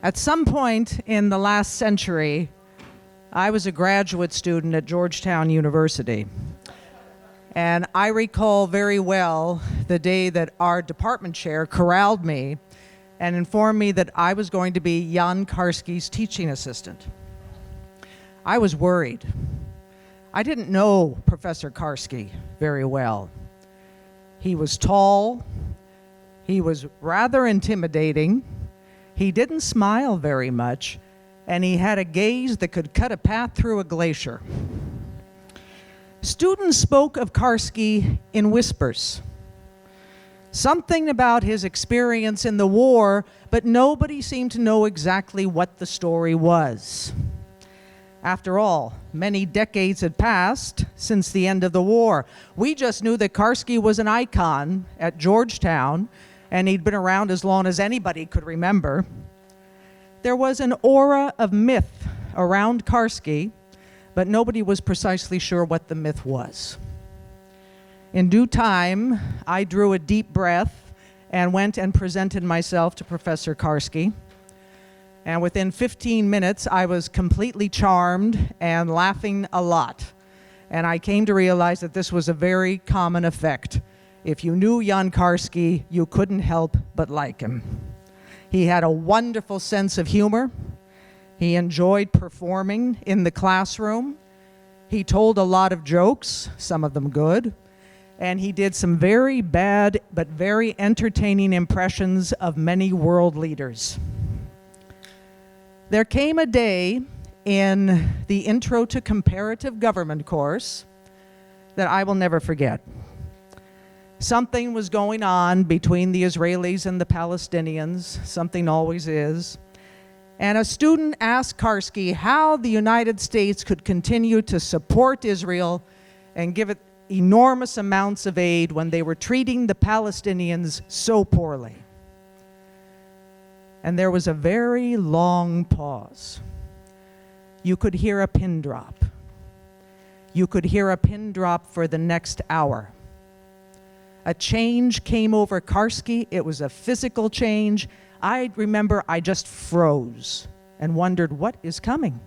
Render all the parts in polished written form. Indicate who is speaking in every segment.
Speaker 1: At some point in the last century, I was a graduate student at Georgetown University. And I recall very well the day that our department chair corralled me and informed me that I was going to be Jan Karski's teaching assistant. I was worried. I didn't know Professor Karski very well. He was tall. He was rather intimidating. He didn't smile very much, and he had a gaze that could cut a path through a glacier. Students spoke of Karski in whispers. Something about his experience in the war, but nobody seemed to know exactly what the story was. After all, many decades had passed since the end of the war. We just knew that Karski was an icon at Georgetown, and he'd been around as long as anybody could remember. There was an aura of myth around Karski, but nobody was precisely sure what the myth was. In due time, I drew a deep breath and went and presented myself to Professor Karski. And within 15 minutes, I was completely charmed and laughing a lot. And I came to realize that this was a very common effect. If you knew Jan Karski, you couldn't help but like him. He had a wonderful sense of humor. He enjoyed performing in the classroom. He told a lot of jokes, some of them good. And he did some very bad but very entertaining impressions of many world leaders. There came a day in the Intro to Comparative Government course that I will never forget. Something was going on between the Israelis and the Palestinians, something always is. And a student asked Karski how the United States could continue to support Israel and give it enormous amounts of aid when they were treating the Palestinians so poorly. And there was a very long pause. You could hear a pin drop. You could hear a pin drop for the next hour. A change came over Karski. It was a physical change. I remember I just froze and wondered what is coming.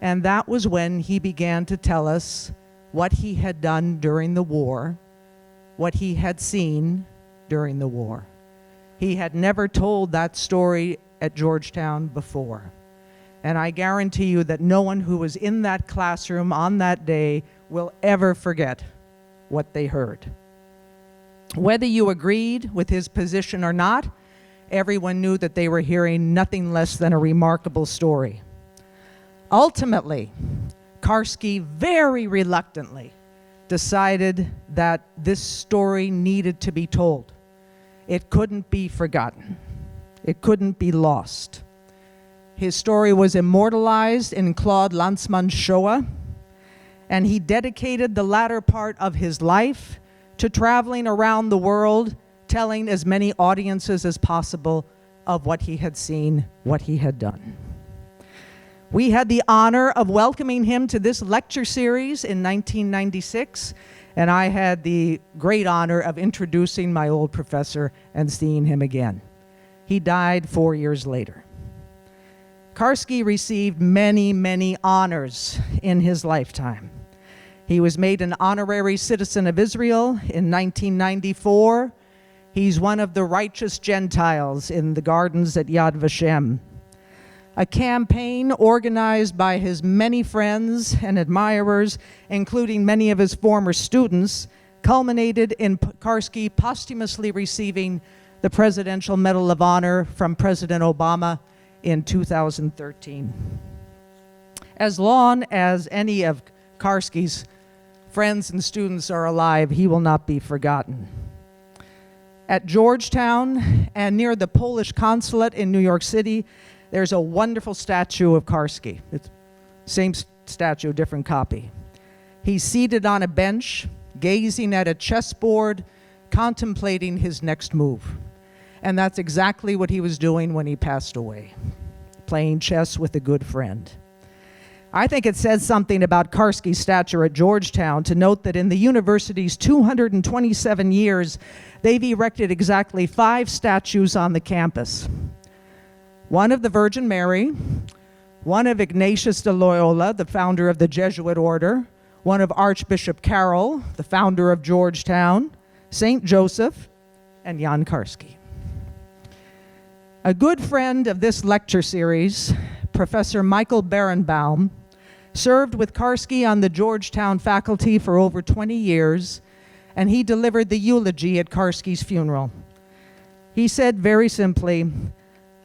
Speaker 1: And that was when he began to tell us what he had done during the war, what he had seen during the war. He had never told that story at Georgetown before. And I guarantee you that no one who was in that classroom on that day will ever forget what they heard. Whether you agreed with his position or not, everyone knew that they were hearing nothing less than a remarkable story. Ultimately, Karski very reluctantly decided that this story needed to be told. It couldn't be forgotten. It couldn't be lost. His story was immortalized in Claude Lanzmann's Shoah, and he dedicated the latter part of his life to traveling around the world, telling as many audiences as possible of what he had seen, what he had done. We had the honor of welcoming him to this lecture series in 1996, and I had the great honor of introducing my old professor and seeing him again. He died 4 years later. Karski received many, many honors in his lifetime. He was made an honorary citizen of Israel in 1994. He's one of the righteous Gentiles in the gardens at Yad Vashem. A campaign organized by his many friends and admirers, including many of his former students, culminated in Karski posthumously receiving the Presidential Medal of Honor from President Obama in 2013. As long as any of Karski's friends and students are alive, he will not be forgotten. At Georgetown and near the Polish consulate in New York City, there's a wonderful statue of Karski. It's same statue, different copy. He's seated on a bench, gazing at a chessboard, contemplating his next move. And that's exactly what he was doing when he passed away, playing chess with a good friend. I think it says something about Karski's stature at Georgetown to note that in the university's 227 years, they've erected exactly 5 statues on the campus. one of the Virgin Mary, one of Ignatius de Loyola, the founder of the Jesuit order, one of Archbishop Carroll, the founder of Georgetown, St. Joseph, and Jan Karski. A good friend of this lecture series, Professor Michael Berenbaum, served with Karski on the Georgetown faculty for over 20 years, and he delivered the eulogy at Karski's funeral. He said very simply,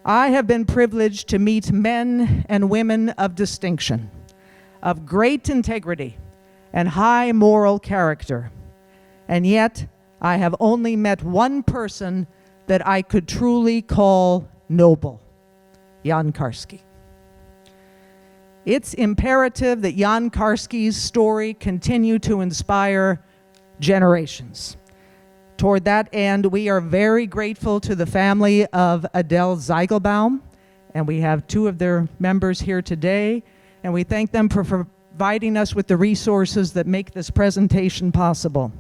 Speaker 1: "I have been privileged to meet men and women of distinction, of great integrity and high moral character, and yet I have only met one person that I could truly call noble, Jan Karski." It's imperative that Jan Karski's story continue to inspire generations. Toward that end, we are very grateful to the family of Adele Zeigelbaum, and we have two of their members here today, and we thank them for providing us with the resources that make this presentation possible.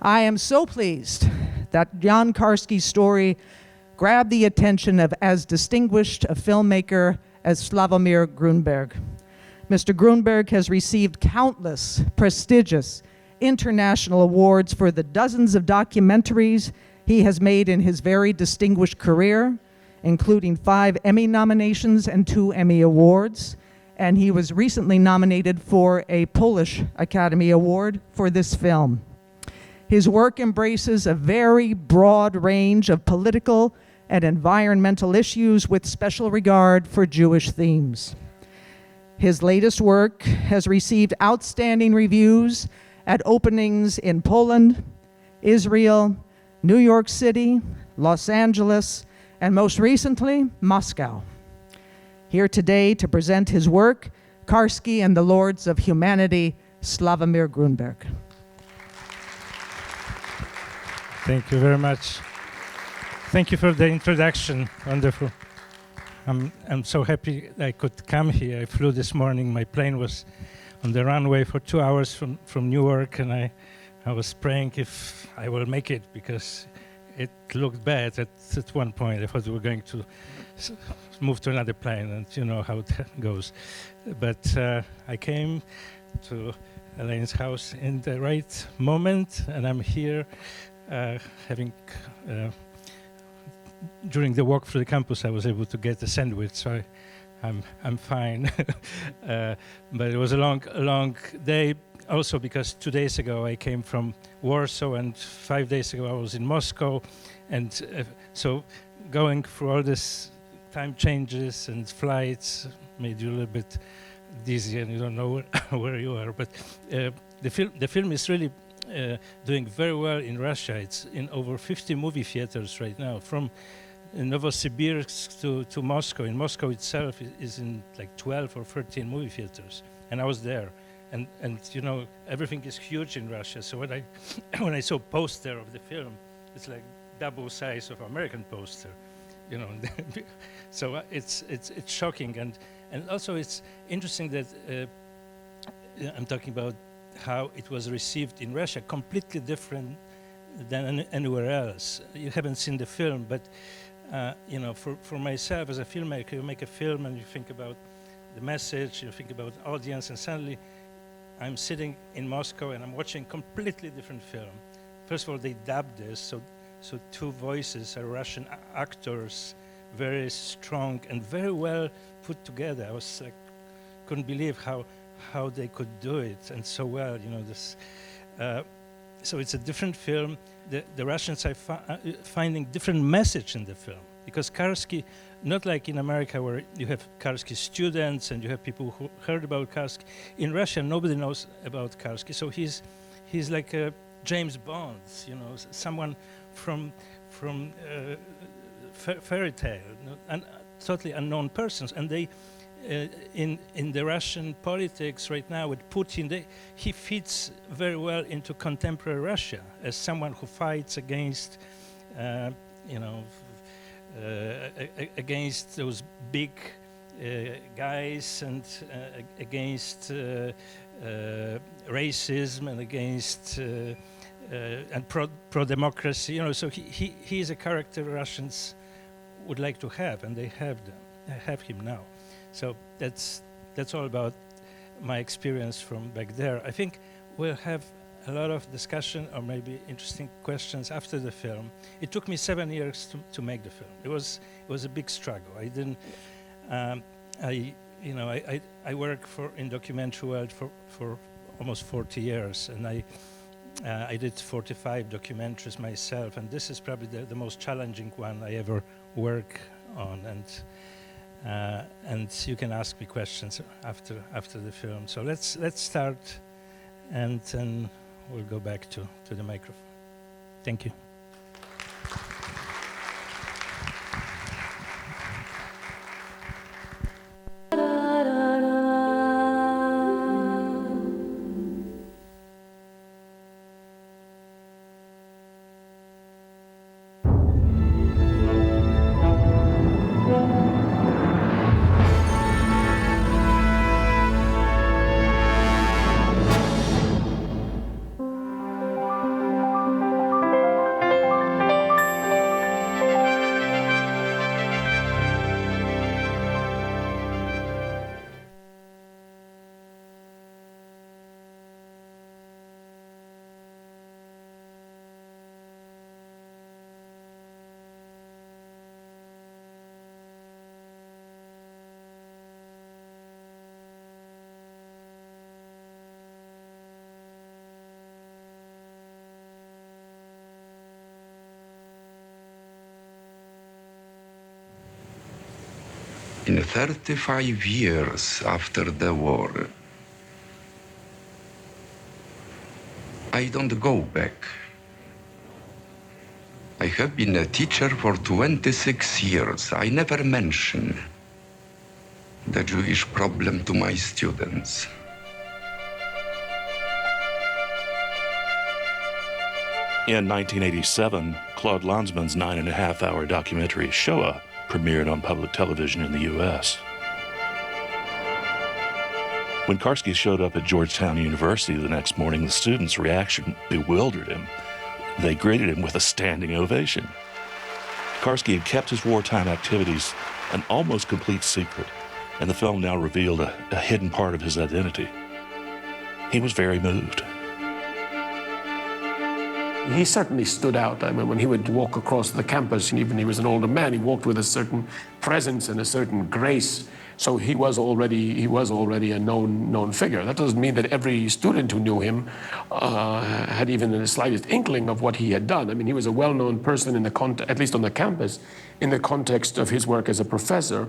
Speaker 1: I am so pleased that Jan Karski's story grabbed the attention of as distinguished a filmmaker as Slavomir Grunberg. Mr. Grunberg has received countless prestigious international awards for the dozens of documentaries he has made in his very distinguished career, including 5 Emmy nominations and 2 Emmy Awards, and he was recently nominated for a Polish Academy Award for this film. His work embraces a very broad range of political and environmental issues with special regard for Jewish themes. His latest work has received outstanding reviews at openings in Poland, Israel, New York City, Los Angeles, and most recently, Moscow. Here today to present his work, Karski and the Lords of Humanity, Slavomir Grunberg.
Speaker 2: Thank you very much. Thank you for the introduction. Wonderful. I'm so happy I could come here. I flew this morning. My plane was on the runway for 2 hours from Newark, and I was praying if I will make it, because it looked bad at one point. I thought we were going to move to another plane, and you know how that goes. But I came to Elaine's house in the right moment, and I'm here having during the walk through the campus, I was able to get a sandwich, so I'm fine. But it was a long day, also because 2 days ago I came from Warsaw, and 5 days ago I was in Moscow, and so going through all this time changes and flights made you a little bit dizzy, and you don't know where you are. But the film is really doing very well in Russia. It's in over 50 movie theaters right now, from Novosibirsk to Moscow. In Moscow itself is in like 12 or 13 movie theaters, and I was there. And you know, everything is huge in Russia. So when I saw poster of the film, it's like double size of American poster, you know. So it's shocking, and also it's interesting that I'm talking about how it was received in Russia, completely different than anywhere else. You haven't seen the film, but you know, for myself as a filmmaker, you make a film and you think about the message, you think about audience, and suddenly I'm sitting in Moscow and I'm watching completely different film. First of all, they dubbed this, so 2 voices are Russian actors, very strong and very well put together. I was like, couldn't believe how they could do it, and so well, you know, this. So it's a different film. The Russians are finding different message in the film, because Karski, not like in America where you have Karski students and you have people who heard about Karski. In Russia, nobody knows about Karski, so he's like a James Bond, you know, someone from fairy tale, and totally unknown persons, and they. In the Russian politics right now with Putin, he fits very well into contemporary Russia as someone who fights against, you know, against those big guys, and against racism, and against and pro-democracy. You know, so he is a character Russians would like to have, and they have him now. So that's all about my experience from back there. I think we'll have a lot of discussion or maybe interesting questions after the film. It took me 7 years to make the film. It was a big struggle. I didn't. I worked in documentary world for almost 40 years, and I did 45 documentaries myself, and this is probably the most challenging one I ever work on. And you can ask me questions after the film. So let's start, and then we'll go back to the microphone. Thank you.
Speaker 3: In 35 years after the war, I don't go back. I have been a teacher for 26 years. I never mention the Jewish problem to my students.
Speaker 4: In 1987, Claude Lanzmann's 9.5-hour documentary Shoah premiered on public television in the U.S. When Karski showed up at Georgetown University the next morning, the students' reaction bewildered him. They greeted him with a standing ovation. Karski had kept his wartime activities an almost complete secret, and the film now revealed a hidden part of his identity. He was very moved.
Speaker 5: He certainly stood out. I mean, when he would walk across the campus, and even he was an older man, he walked with a certain presence and a certain grace. So he was already a known figure. That doesn't mean that every student who knew him had even the slightest inkling of what he had done. I mean, he was a well-known person at least on the campus, in the context of his work as a professor.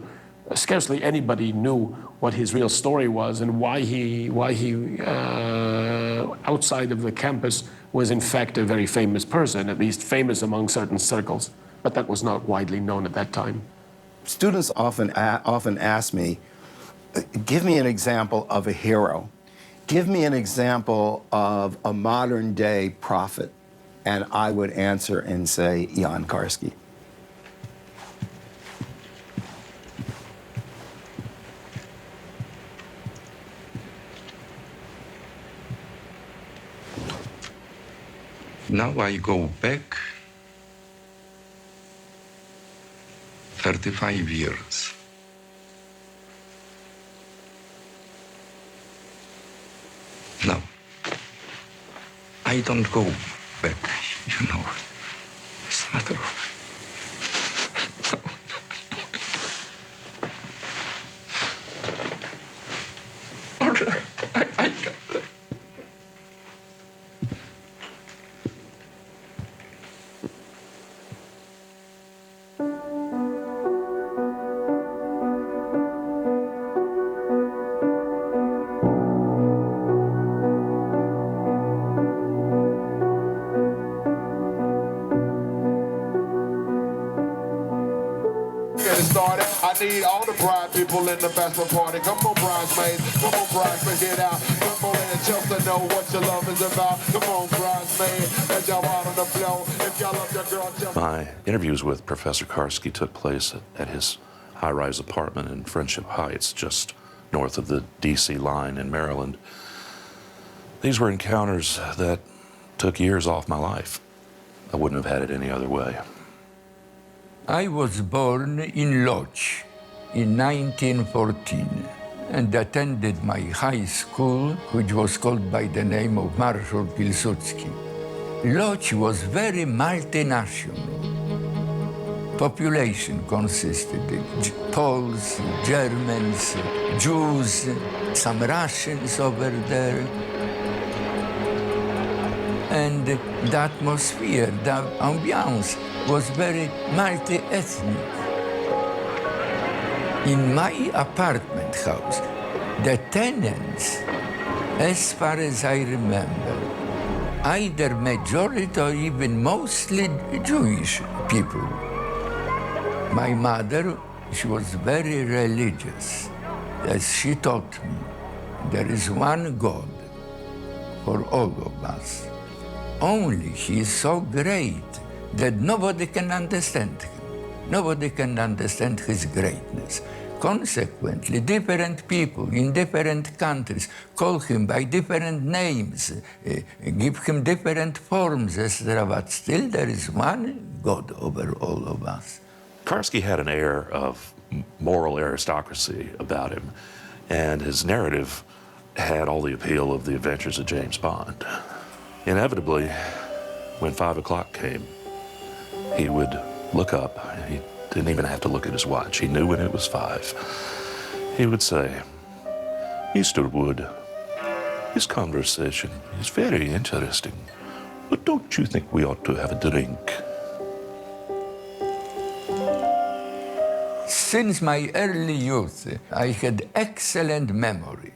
Speaker 5: Scarcely anybody knew what his real story was and why he outside of the campus was in fact a very famous person, at least famous among certain circles. But that was not widely known at that time.
Speaker 6: Students often ask me, give me an example of a hero. Give me an example of a modern day prophet. And I would answer and say, Jan Karski.
Speaker 3: Now I go back 35 years. No, I don't go back, you know. It's not true. I got that.
Speaker 7: I need all the bride people in the bachelor party. Come on, bridesmaids. Come on, bridesmaids, get out. Come on and just to know what your love is about. Come on, bridesmaids. Let y'all out on the floor. If y'all love your girl, just...
Speaker 4: My interviews with Professor Karski took place at his high-rise apartment in Friendship Heights, just north of the D.C. line in Maryland. These were encounters that took years off my life. I wouldn't have had it any other way.
Speaker 8: I was born in Lodz in 1914 and attended my high school, which was called by the name of Marshal Pilsudski. Lodz was very multinational. Population consisted of Poles, Germans, Jews, some Russians over there. And the atmosphere, the ambiance was very multi-ethnic. In my apartment house, the tenants, as far as I remember, either majority or even mostly Jewish people. My mother, she was very religious. As she taught me, there is one God for all of us. Only he is so great that nobody can understand him. Nobody can understand his greatness. Consequently, different people in different countries call him by different names, give him different forms, etc. But still there is one God over all of us.
Speaker 4: Karski had an air of moral aristocracy about him, and his narrative had all the appeal of the adventures of James Bond. Inevitably, when 5 o'clock came, he would look up. He didn't even have to look at his watch. He knew when it was 5. He would say, "Mr. Wood, this conversation is very interesting, but don't you think we ought to have a drink?"
Speaker 8: Since my early youth, I had excellent memory,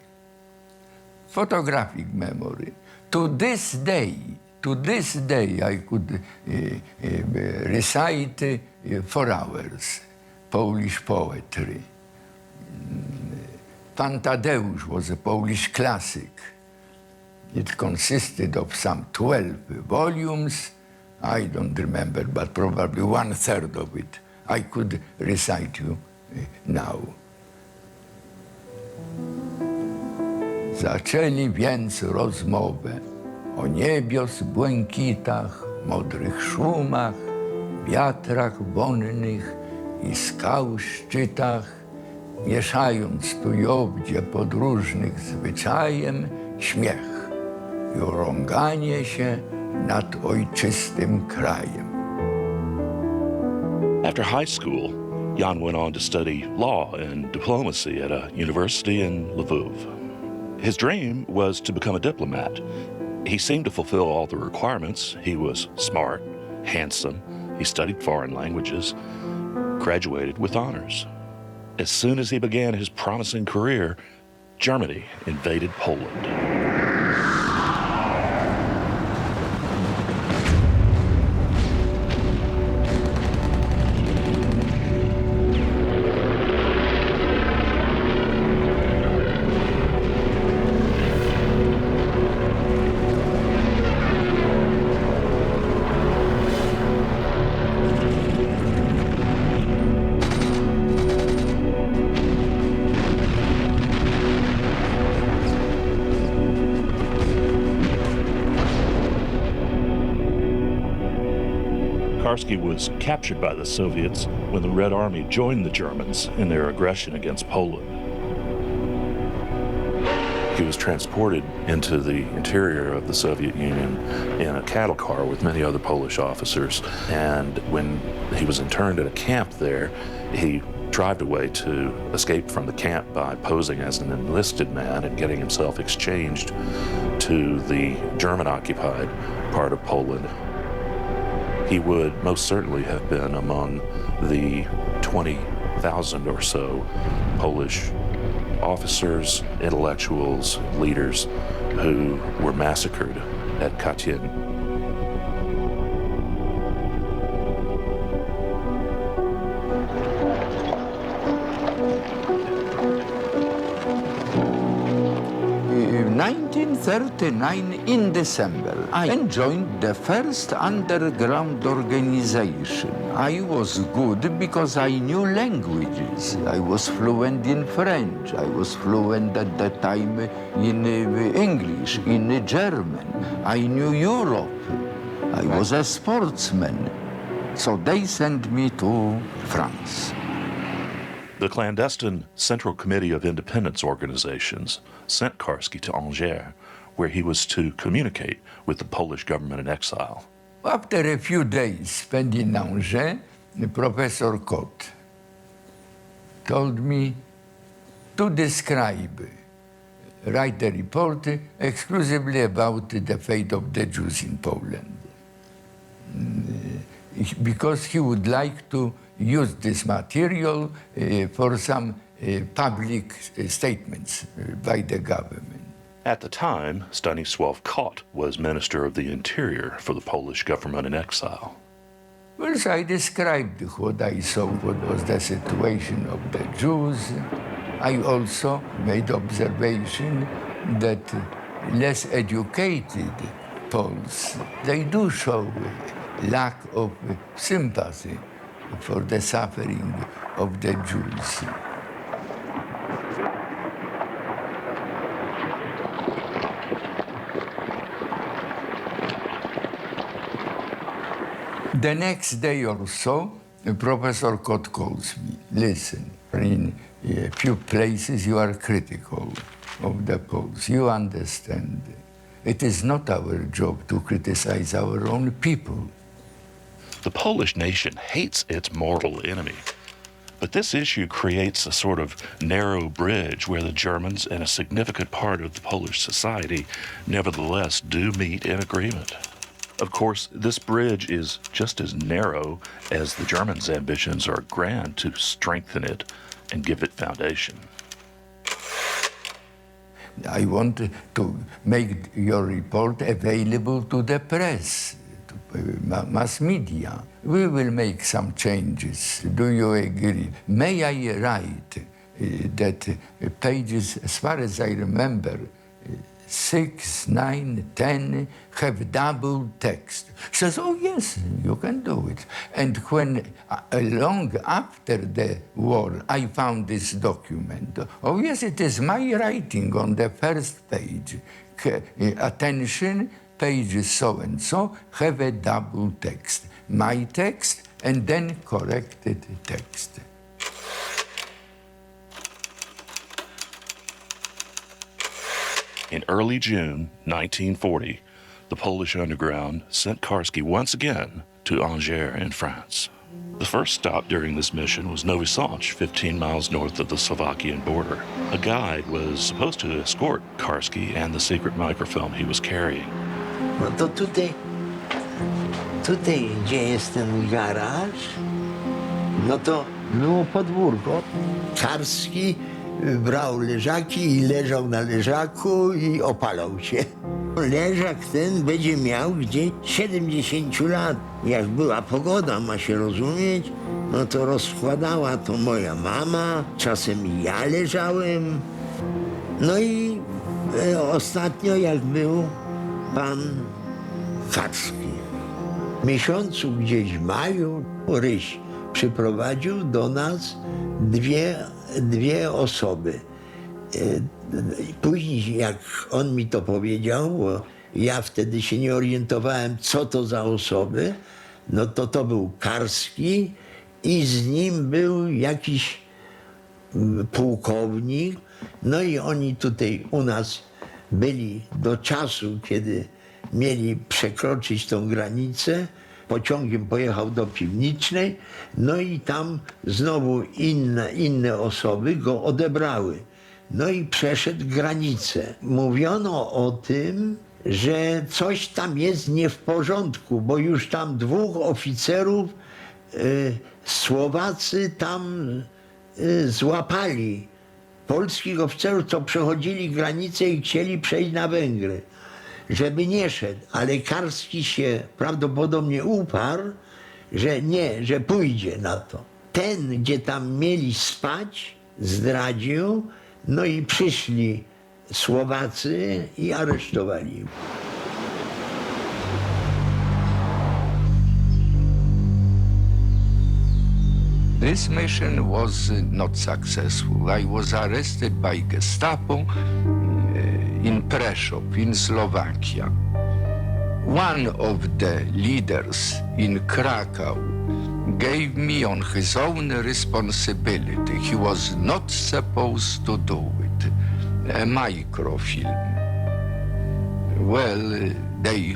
Speaker 8: photographic memory. To this day, I could recite 4 hours Polish poetry. Pan Tadeusz was a Polish classic. It consisted of some 12 volumes. I don't remember, but probably 1/3 of it I could recite you now. Zaczęli więc rozmowę o niebios błękitach, modrych szumach, wiatrach wonnych i skał szczytach, mieszając tu i owdzie podróżnych zwyczajem śmiech i urąganie się nad ojczystym krajem.
Speaker 4: After high school, Jan went on to study law and diplomacy at a university in Lviv. His dream was to become a diplomat. He seemed to fulfill all the requirements. He was smart, handsome, he studied foreign languages, graduated with honors. As soon as he began his promising career, Germany invaded Poland. Karski was captured by the Soviets when the Red Army joined the Germans in their aggression against Poland. He was transported into the interior of the Soviet Union in a cattle car with many other Polish officers, and when he was interned at a camp there, he tried a way to escape from the camp by posing as an enlisted man and getting himself exchanged to the German-occupied part of Poland. He would most certainly have been among the 20,000 or so Polish officers, intellectuals, leaders who were massacred at Katyn.
Speaker 8: In 1939, in December, I joined the first underground organization. I was good because I knew languages. I was fluent in French. I was fluent at that time in English, in German. I knew Europe. I was a sportsman. So they sent me to France.
Speaker 4: The clandestine Central Committee of Independence Organizations sent Karski to Angers, where he was to communicate with the Polish government in exile.
Speaker 8: After a few days spent in Angers, Professor Kot told me to write a report exclusively about the fate of the Jews in Poland. Because he would like to use this material for some public statements by the government.
Speaker 4: At the time, Stanisław Kot was Minister of the Interior for the Polish government in exile.
Speaker 8: Well, so I described what I saw, what was the situation of the Jews. I also made observation that less educated Poles, they do show lack of sympathy for the suffering of the Jews. The next day or so, Professor Kot calls me. Listen, in a few places you are critical of the Poles. You understand. It is not our job to criticize our own people.
Speaker 4: The Polish nation hates its mortal enemy. But this issue creates a sort of narrow bridge where the Germans and a significant part of the Polish society nevertheless do meet in agreement. Of course, this bridge is just as narrow as the Germans' ambitions are grand to strengthen it and give it foundation.
Speaker 8: I want to make your report available to the press, to mass media. We will make some changes. Do you agree? May I write that pages, as far as I remember, 6, 9, 10 have double text. She says, oh yes, you can do it. And when, long after the war, I found this document. Oh yes, it is my writing on the first page. Attention, pages so-and-so have a double text. My text and then corrected text.
Speaker 4: In early June 1940, the Polish underground sent Karski once again to Angers in France. The first stop during this mission was Nowy Sącz, 15 miles north of the Slovakian border. A guide was supposed to escort Karski and the secret microfilm he was carrying.
Speaker 9: No to tutaj, gdzie jest ten garaż, no to było podwórko. Karski brał leżaki i leżał na leżaku i opalał się. Leżak ten będzie miał gdzieś 70 lat. Jak była pogoda, ma się rozumieć, no to rozkładała to moja mama, czasem i ja leżałem. No i ostatnio jak był pan Karski. W miesiącu gdzieś w maju Ryś przyprowadził do nas dwie osoby. Później jak on mi to powiedział, bo ja wtedy się nie orientowałem, co to za osoby, no to był Karski i z nim był jakiś pułkownik. No i oni tutaj u nas byli do czasu, kiedy mieli przekroczyć tą granicę. Pociągiem pojechał do Piwnicznej, no i tam znowu inne osoby go odebrały. No i przeszedł granicę. Mówiono o tym, że coś tam jest nie w porządku, bo już tam 2 oficerów Słowacy tam złapali. Polskich oficerów, co przechodzili granicę i chcieli przejść na Węgry. Żeby nie szedł, ale Karski się prawdopodobnie uparł, że nie, że pójdzie na to. Ten, gdzie tam mieli spać, zdradził, no i przyszli Słowacy i aresztowali.
Speaker 8: This mission was not successful. I was arrested by Gestapo in Prešov, in Slovakia.
Speaker 3: One of the leaders in Krakow gave me on his own responsibility. He was not supposed to do it. A microfilm. Well, they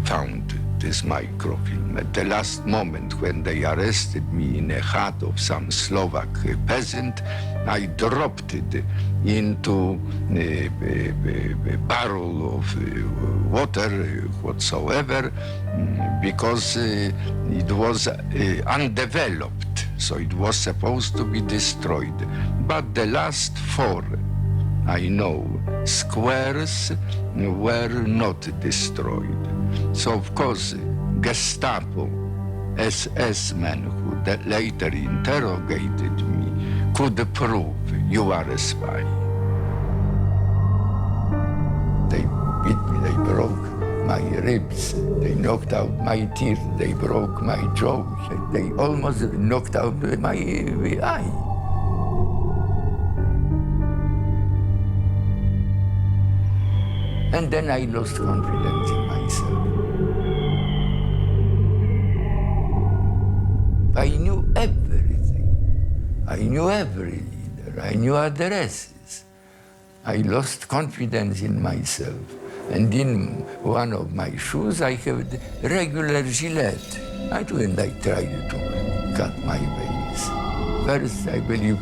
Speaker 3: found this microfilm at the last moment when they arrested me in a hut of some Slovak peasant. I dropped it into a barrel of water whatsoever because it was undeveloped, so it was supposed to be destroyed. But the last 4, I know, squares were not destroyed. So, of course, Gestapo, SS men who later interrogated me could prove you are a spy.
Speaker 8: They beat me, they broke my ribs, they knocked out my teeth, they broke my jaw, they almost knocked out my eye. And then I lost confidence in myself. I knew everything. I knew every leader. I knew addresses. I lost confidence in myself. And in one of my shoes, I have the regular gillette. I tried to cut my veins. First, I believe,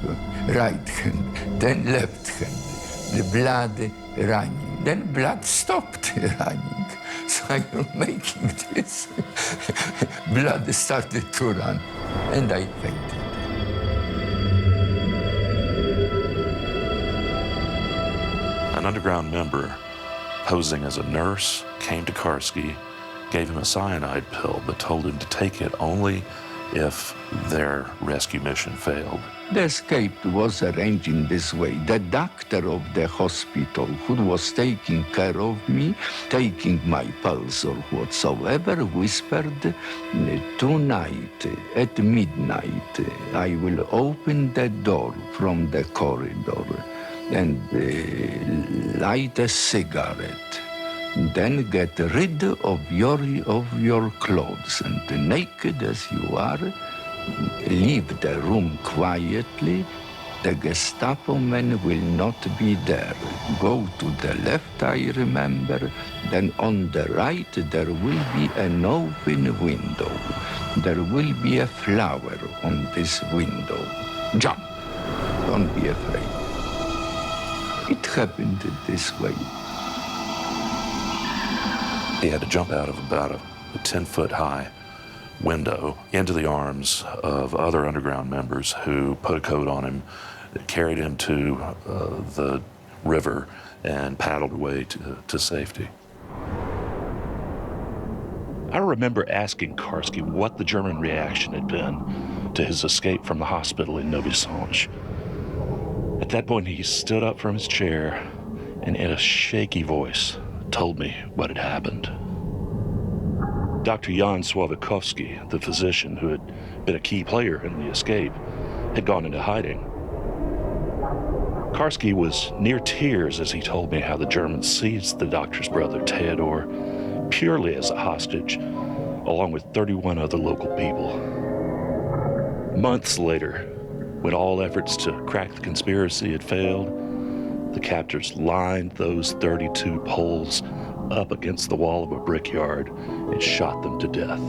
Speaker 8: right hand, then left hand. The blood running. Then blood stopped running. So I was making this. Blood started to run, and I fainted.
Speaker 4: An underground member, posing as a nurse, came to Karski, gave him a cyanide pill, but told him to take it only if their rescue mission failed.
Speaker 3: The escape was arranged in this way. The doctor of the hospital who was taking care of me, taking my pulse or whatsoever, whispered, tonight at midnight, I will open the door from the corridor and light a cigarette. Then get rid of your clothes, and naked as you are, leave the room quietly. The Gestapo men will not be there. Go to the left, I remember. Then on the right, there will be an open window. There will be a flower on this window. Jump. Don't be afraid. It happened this way.
Speaker 4: He had to jump out of about a 10-foot high window into the arms of other underground members who put a coat on him, carried him to the river, and paddled away to safety. I remember asking Karski what the German reaction had been to his escape from the hospital in Novi Sad. At that point, he stood up from his chair and in a shaky voice told me what had happened. Dr. Jan Sławickowski, the physician who had been a key player in the escape, had gone into hiding. Karski was near tears as he told me how the Germans seized the doctor's brother, Theodor, purely as a hostage, along with 31 other local people. Months later, when all efforts to crack the conspiracy had failed, the captors lined those 32 Poles up against the wall of a brickyard and shot them to death.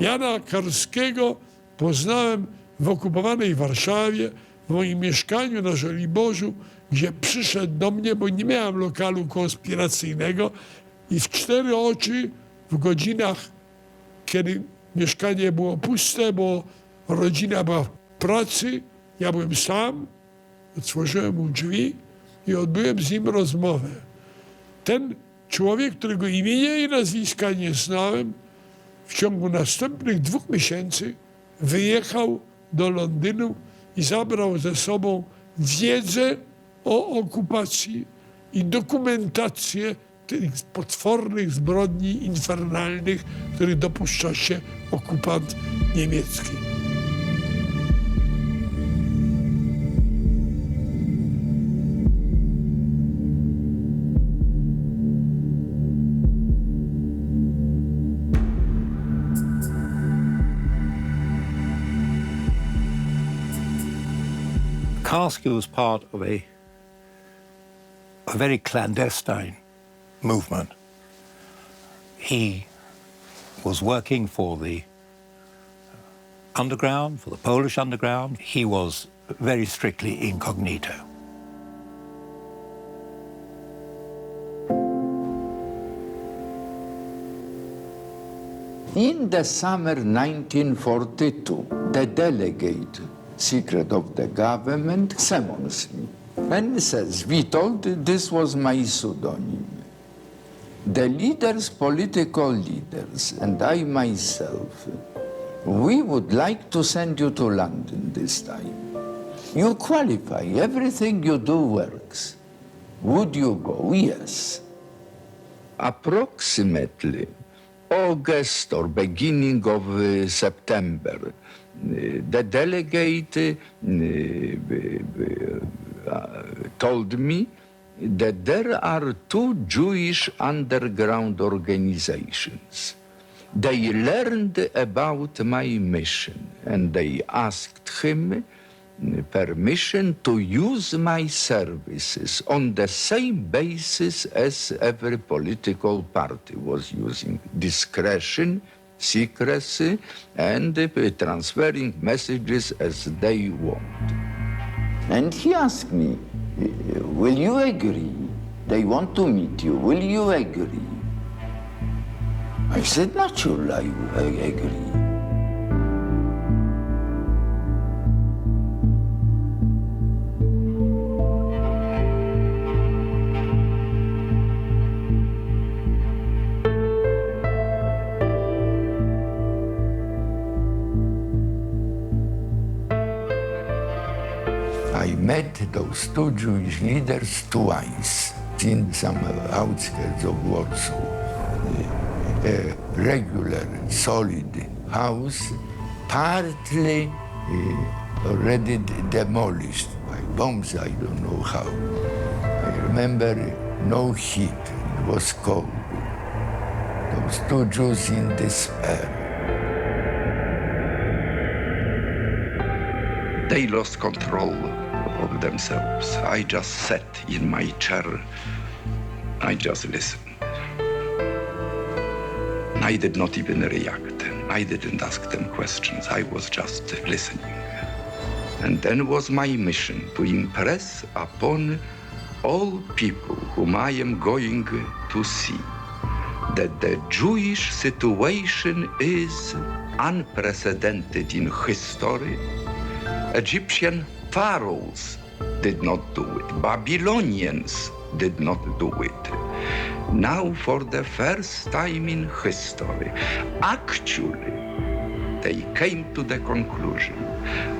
Speaker 10: Jana Karskiego poznałem w okupowanej Warszawie, w moim mieszkaniu na Żoliborzu, gdzie przyszedł do mnie, bo nie miałem lokalu konspiracyjnego, i w 4 oczy, w godzinach, kiedy mieszkanie było puste, bo rodzina była w pracy, ja byłem sam, otworzyłem mu drzwi i odbyłem z nim rozmowę. Ten człowiek, którego imienia i nazwiska nie znałem, w ciągu następnych 2 miesięcy wyjechał do Londynu i zabrał ze sobą wiedzę o okupacji i dokumentację tych potwornych zbrodni infernalnych, których dopuszcza się okupant niemiecki.
Speaker 11: Karski was part of a very clandestine movement. He was working for the underground, for the Polish underground. He was very strictly incognito.
Speaker 8: In the summer 1942, the delegate, secret of the government, summons me and says, Witold, this was my pseudonym. The leaders, political leaders, and I myself, we would like to send you to London this time. You qualify, everything you do works. Would you go? Yes.
Speaker 3: Approximately August or beginning of September, the delegate told me that there are two Jewish underground organizations. They learned about my mission and they asked him permission to use my services on the same basis as every political party was using: discretion, secrecy, and transferring messages as they want.
Speaker 8: And he asked me, will you agree? They want to meet you. Will you agree? I said, naturally, I agree. I met those two Jewish leaders twice in some outskirts of Warsaw. A regular, solid house, partly already demolished by bombs, I don't know how. I remember no heat, it was cold. Those two Jews in despair.
Speaker 3: They lost control of themselves. I just sat in my chair. I just listened. I did not even react. I didn't ask them questions. I was just listening. And then was my mission to impress upon all people whom I am going to see that the Jewish situation is unprecedented in history. Egyptian pharaohs did not do it. Babylonians did not do it. Now, for the first time in history, actually, they came to the conclusion,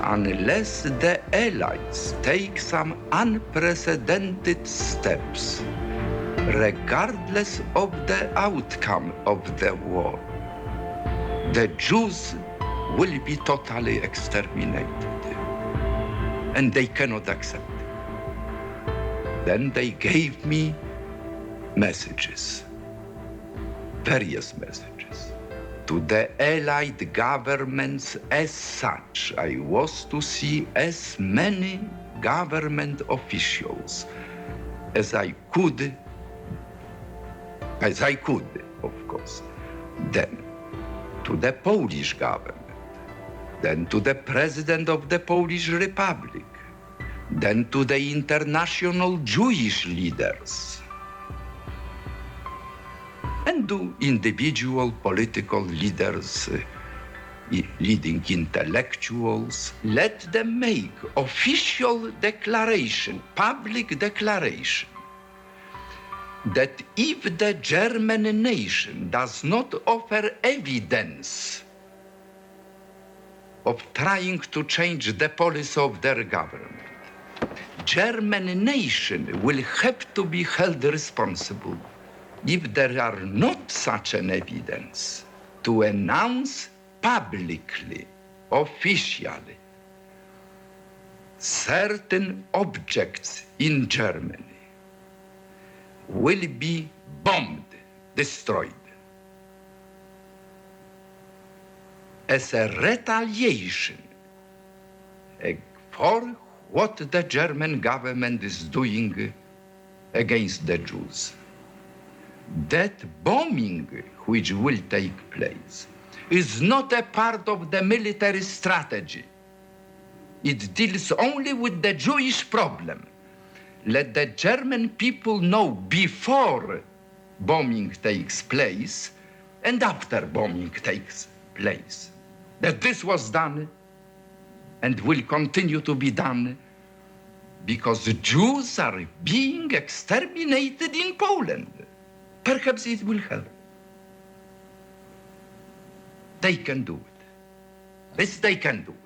Speaker 3: unless the Allies take some unprecedented steps, regardless of the outcome of the war, the Jews will be totally exterminated. And they cannot accept it. Then they gave me messages, various messages, to the Allied governments as such. I was to see as many government officials as I could, of course. Then to the Polish government, then to the President of the Polish Republic, then to the international Jewish leaders, and to individual political leaders, leading intellectuals. Let them make official declaration, public declaration, that if the German nation does not offer evidence of trying to change the policy of their government, German nation will have to be held responsible if there are not such an evidence to announce publicly, officially, certain objects in Germany will be bombed, destroyed, as a retaliation for what the German government is doing against the Jews. That bombing which will take place is not a part of the military strategy. It deals only with the Jewish problem. Let the German people know before bombing takes place and after bombing takes place that this was done and will continue to be done because the Jews are being exterminated in Poland. Perhaps it will help. They can do it. This they can do it.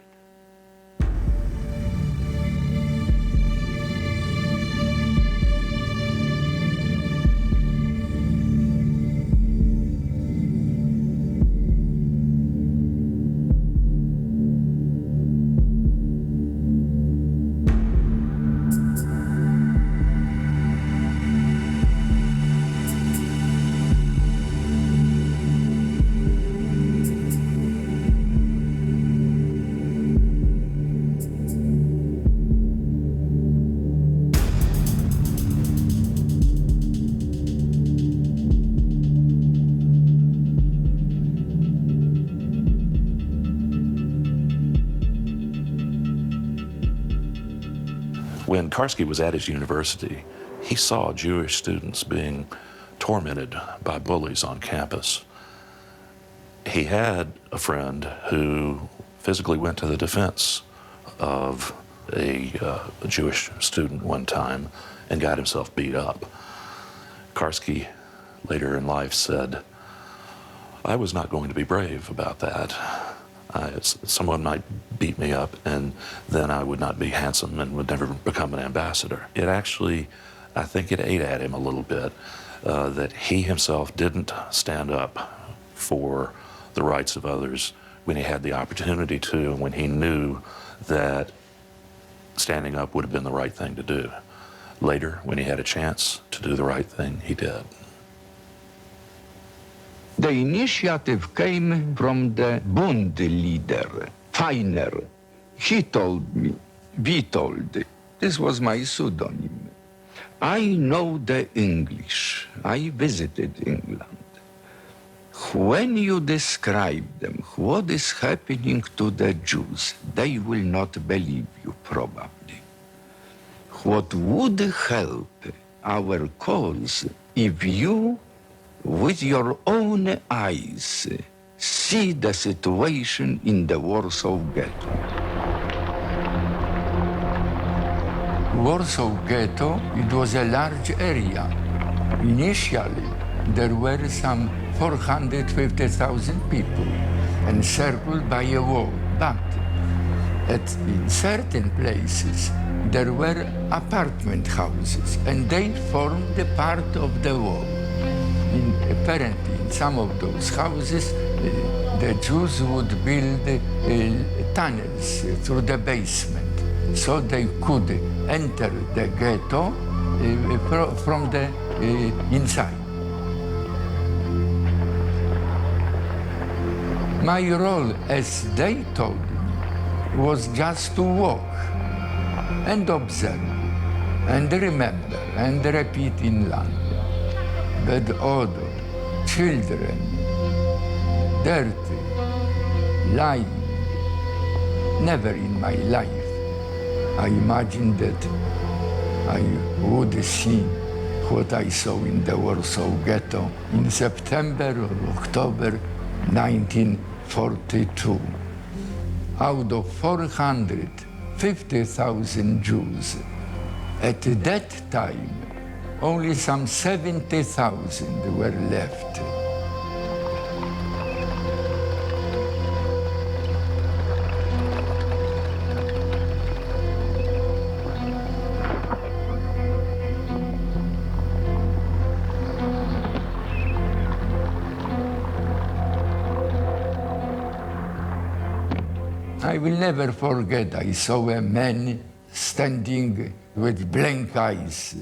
Speaker 4: When Karski was at his university, he saw Jewish students being tormented by bullies on campus. He had a friend who physically went to the defense of a Jewish student one time and got himself beat up. Karski later in life said, "I was not going to be brave about that. Someone might beat me up and then I would not be handsome and would never become an ambassador." It actually, I think it ate at him a little bit that he himself didn't stand up for the rights of others when he had the opportunity to, and when he knew that standing up would have been the right thing to do. Later, when he had a chance to do the right thing, he did.
Speaker 3: The initiative came from the Bund leader, Feiner. He told me, Witold, this was my pseudonym. I know the English. I visited England. When you describe them, what is happening to the Jews, they will not believe you, probably. What would help our cause if you, with your own eyes, see the situation in the Warsaw Ghetto?
Speaker 8: Warsaw Ghetto, it was a large area. Initially, there were some 450,000 people encircled by a wall. But in certain places, there were apartment houses, and they formed a part of the wall. Apparently, in some of those houses, the Jews would build tunnels through the basement, so they could enter the ghetto from the inside. My role, as they told me, was just to walk and observe and remember and repeat in London. Bad odor, children, dirty, lying. Never in my life I imagined that I would see what I saw in the Warsaw Ghetto in September or October 1942. Out of 450,000 Jews, at that time, only some 70,000 were left. I will never forget, I saw a man standing with blank eyes.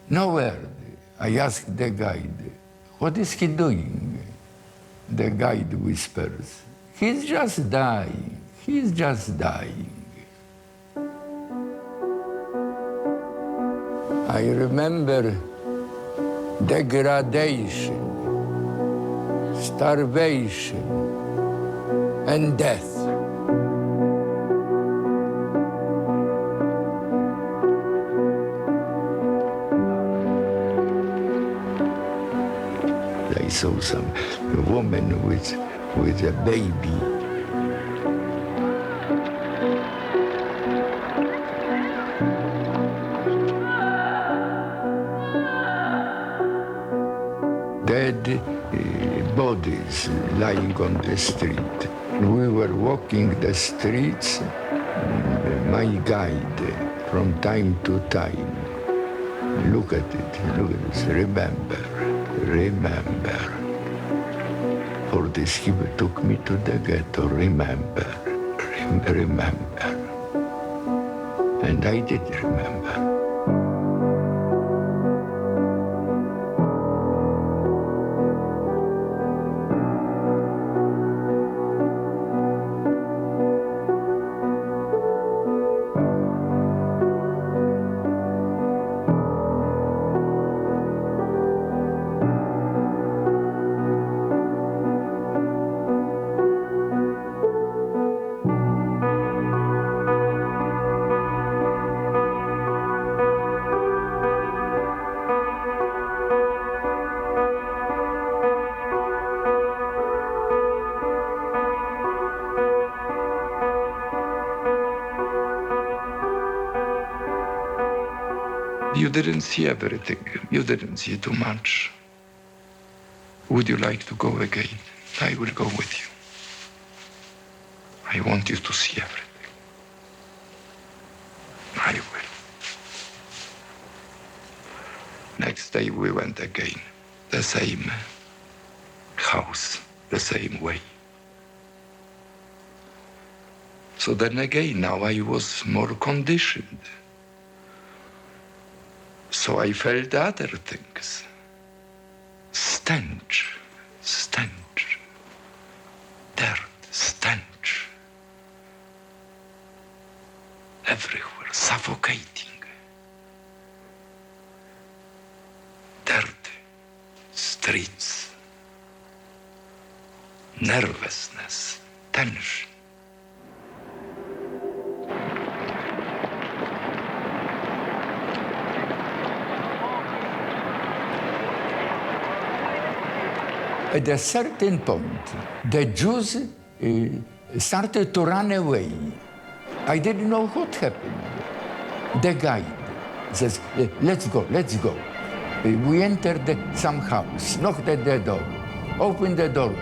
Speaker 8: No word. I asked the guide, what is he doing? The guide whispers, he's just dying. He's just dying. I remember degradation, starvation, and death.
Speaker 3: I saw some woman with a baby. Dead bodies lying on the street. We were walking the streets, my guide, from time to time. Look at this, remember. For this he took me to the ghetto, remember. And I did remember. You didn't see everything. You didn't see too much. Would you like to go again? I will go with you. I want you to see everything. I will. Next day we went again. The same house, the same way. So then again, now I was more conditioned. So I felt other things. Stench. Dirt, stench. Everywhere, suffocating. Dirty streets. Nervousness, tension.
Speaker 8: At a certain point, the Jews started to run away. I didn't know what happened. The guide says, let's go. We entered some house, knocked at the door, opened the door.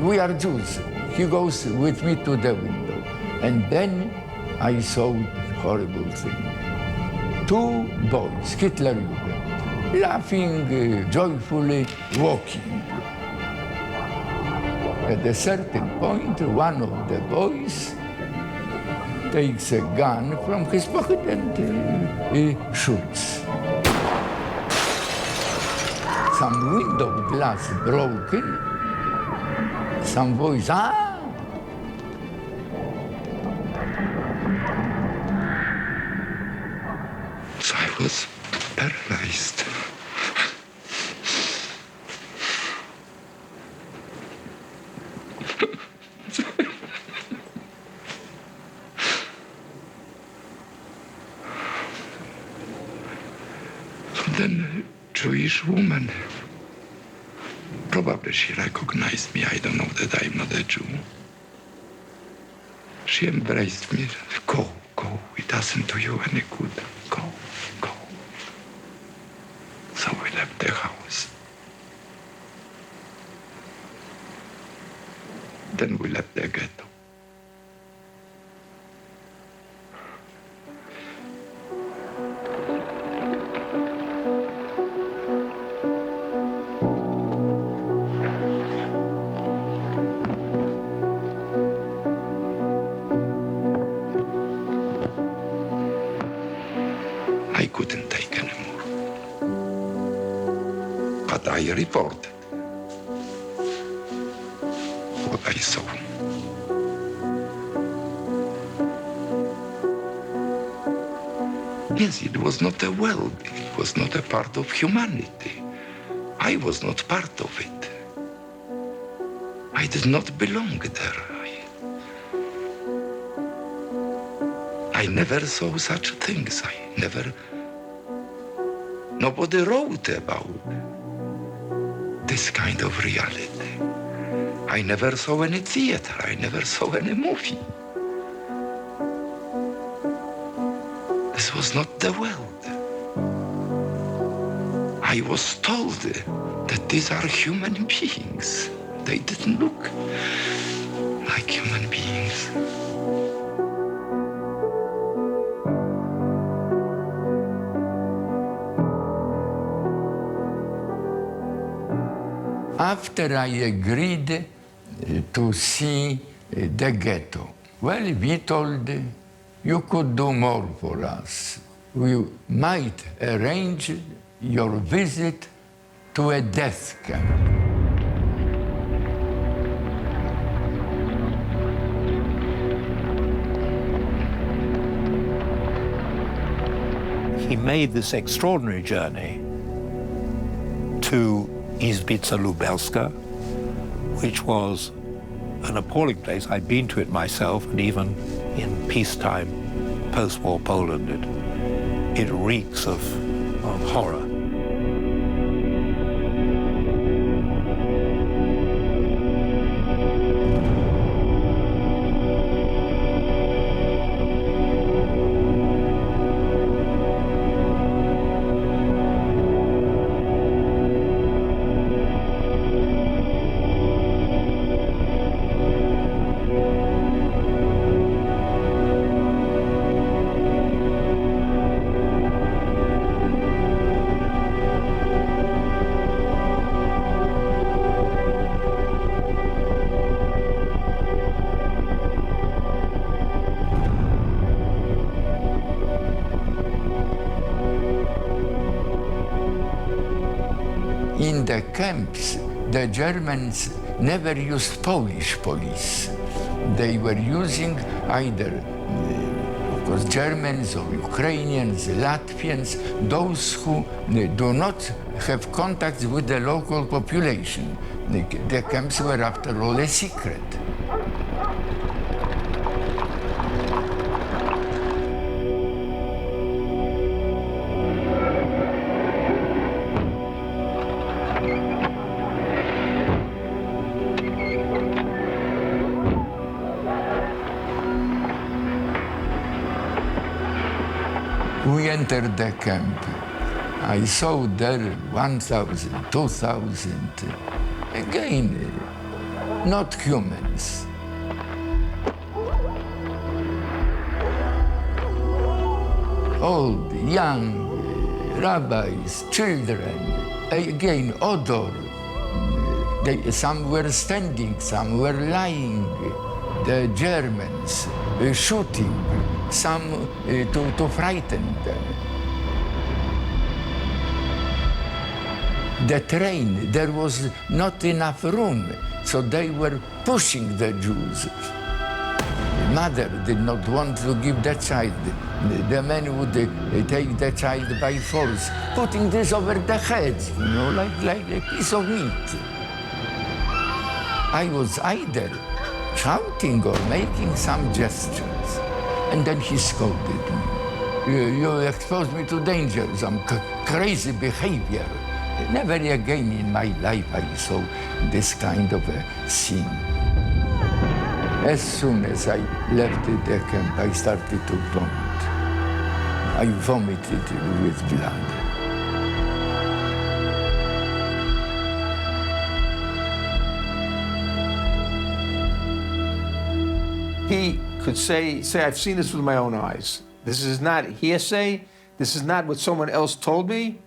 Speaker 8: We are Jews. He goes with me to the window. And then I saw horrible thing. Two boys, Hitlerjugend, laughing, joyfully walking. At a certain point, one of the boys takes a gun from his pocket and shoots. Some window glass broken, some voice,
Speaker 3: So I was paralyzed. Then a Jewish woman, probably she recognized me, I don't know that I'm not a Jew. She embraced me, go, it doesn't do you any good, go. So we left the house. Then we left the ghetto. I couldn't take anymore. But I reported what I saw. Yes, it was not a well-being. was not a part of humanity. I was not part of it. I did not belong there. I never saw such things. Nobody wrote about this kind of reality. I never saw any theater. I never saw any movie. This was not the world. I was told that these are human beings. They didn't look like human beings.
Speaker 8: After I agreed to see the ghetto, well, we told you could do more for us. We might arrange your visit to a death camp.
Speaker 11: He made this extraordinary journey to Izbica Lubelska, which was an appalling place. I'd been to it myself, and even in peacetime, post-war Poland, it reeks of horror.
Speaker 8: In the camps, the Germans never used Polish police. They were using either, of course, Germans or Ukrainians, Latvians, those who do not have contacts with the local population. The camps were, after all, a secret. We entered the camp. I saw there 1,000, 2,000, again, not humans. Old, young, rabbis, children, again, odor. Some were standing, some were lying. The Germans shooting, some to frighten them. The train, there was not enough room, so they were pushing the Jews. The mother did not want to give the child. The men would take the child by force, putting this over the head, you know, like a piece of meat. I was either shouting or making some gestures. And then he scolded me. You exposed me to danger, some crazy behavior. Never again in my life I saw this kind of a scene. As soon as I left the camp, I started to vomit. I vomited with blood.
Speaker 12: He could say, I've seen this with my own eyes. This is not hearsay. This is not what someone else told me.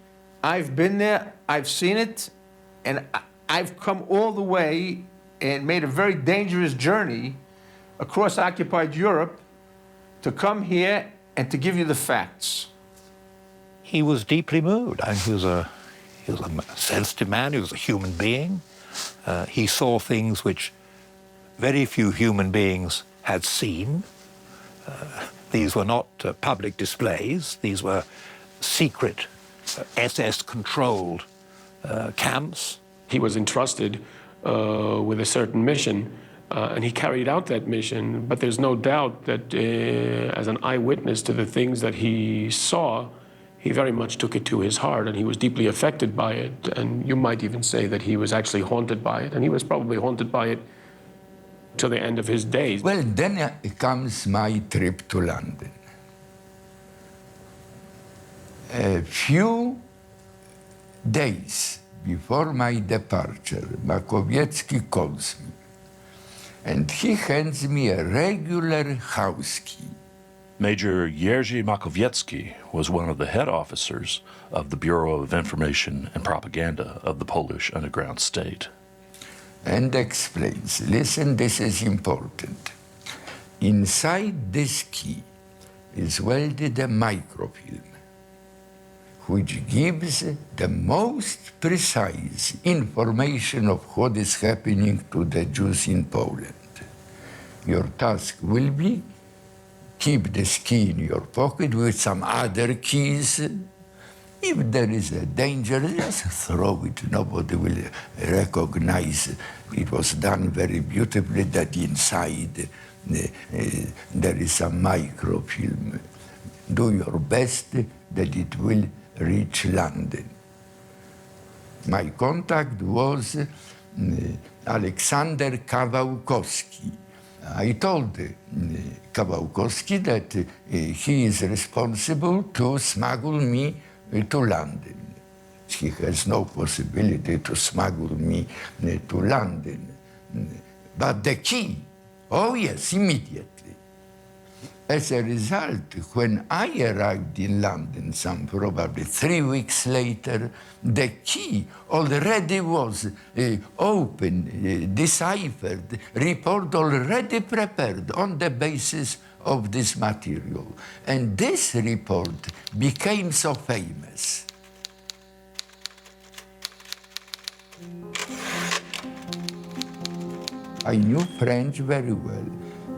Speaker 12: I've been there, I've seen it, and I've come all the way and made a very dangerous journey across occupied Europe to come here and to give you the facts.
Speaker 11: He was deeply moved. I mean, he was a sensitive man, he was a human being. He saw things which very few human beings had seen. These were not public displays, these were secret SS-controlled camps.
Speaker 5: He was entrusted with a certain mission, and he carried out that mission. But there's no doubt that as an eyewitness to the things that he saw, he very much took it to his heart, and he was deeply affected by it. And you might even say that he was actually haunted by it, and he was probably haunted by it till the end of his days.
Speaker 8: Well, then comes my trip to London. A few days before my departure, Makowiecki calls me, and he hands me a regular house key.
Speaker 4: Major Jerzy Makowiecki was one of the head officers of the Bureau of Information and Propaganda of the Polish underground state.
Speaker 8: And explains, listen, this is important. Inside this key is welded a microfilm, which gives the most precise information of what is happening to the Jews in Poland. Your task will be keep this key in your pocket with some other keys. If there is a danger, just throw it. Nobody will recognize. It was done very beautifully that inside there is a microfilm. Do your best that it will reach London. My contact was Aleksander Kawałkowski. I told Kawałkowski that he is responsible to smuggle me to London. He has no possibility to smuggle me to London. But the key, oh yes, immediately. As a result, when I arrived in London, some probably 3 weeks later, the key already was open, deciphered, report already prepared on the basis of this material. And this report became so famous. I knew French very well,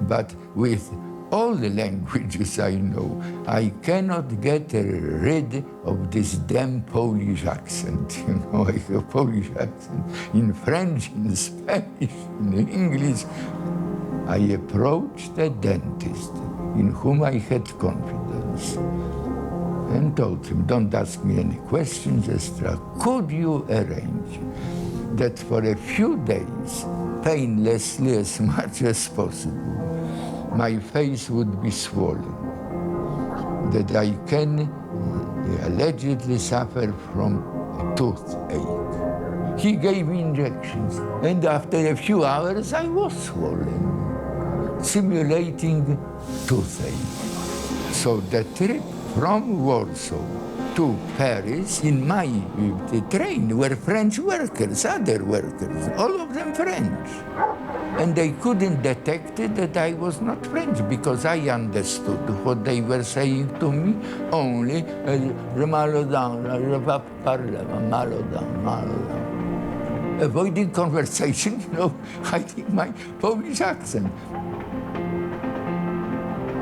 Speaker 8: but with all the languages I know, I cannot get rid of this damn Polish accent. You know, I have Polish accent in French, in Spanish, in English. I approached a dentist in whom I had confidence and told him, don't ask me any questions extra. Could you arrange that for a few days, painlessly as much as possible, my face would be swollen, that I can allegedly suffer from a toothache. He gave me injections, and after a few hours I was swollen, simulating toothache. So the trip from Warsaw to Paris in my train were French workers, other workers, all of them French. And they couldn't detect it that I was not French because I understood what they were saying to me only avoiding conversation, you know, hiding my Polish accent.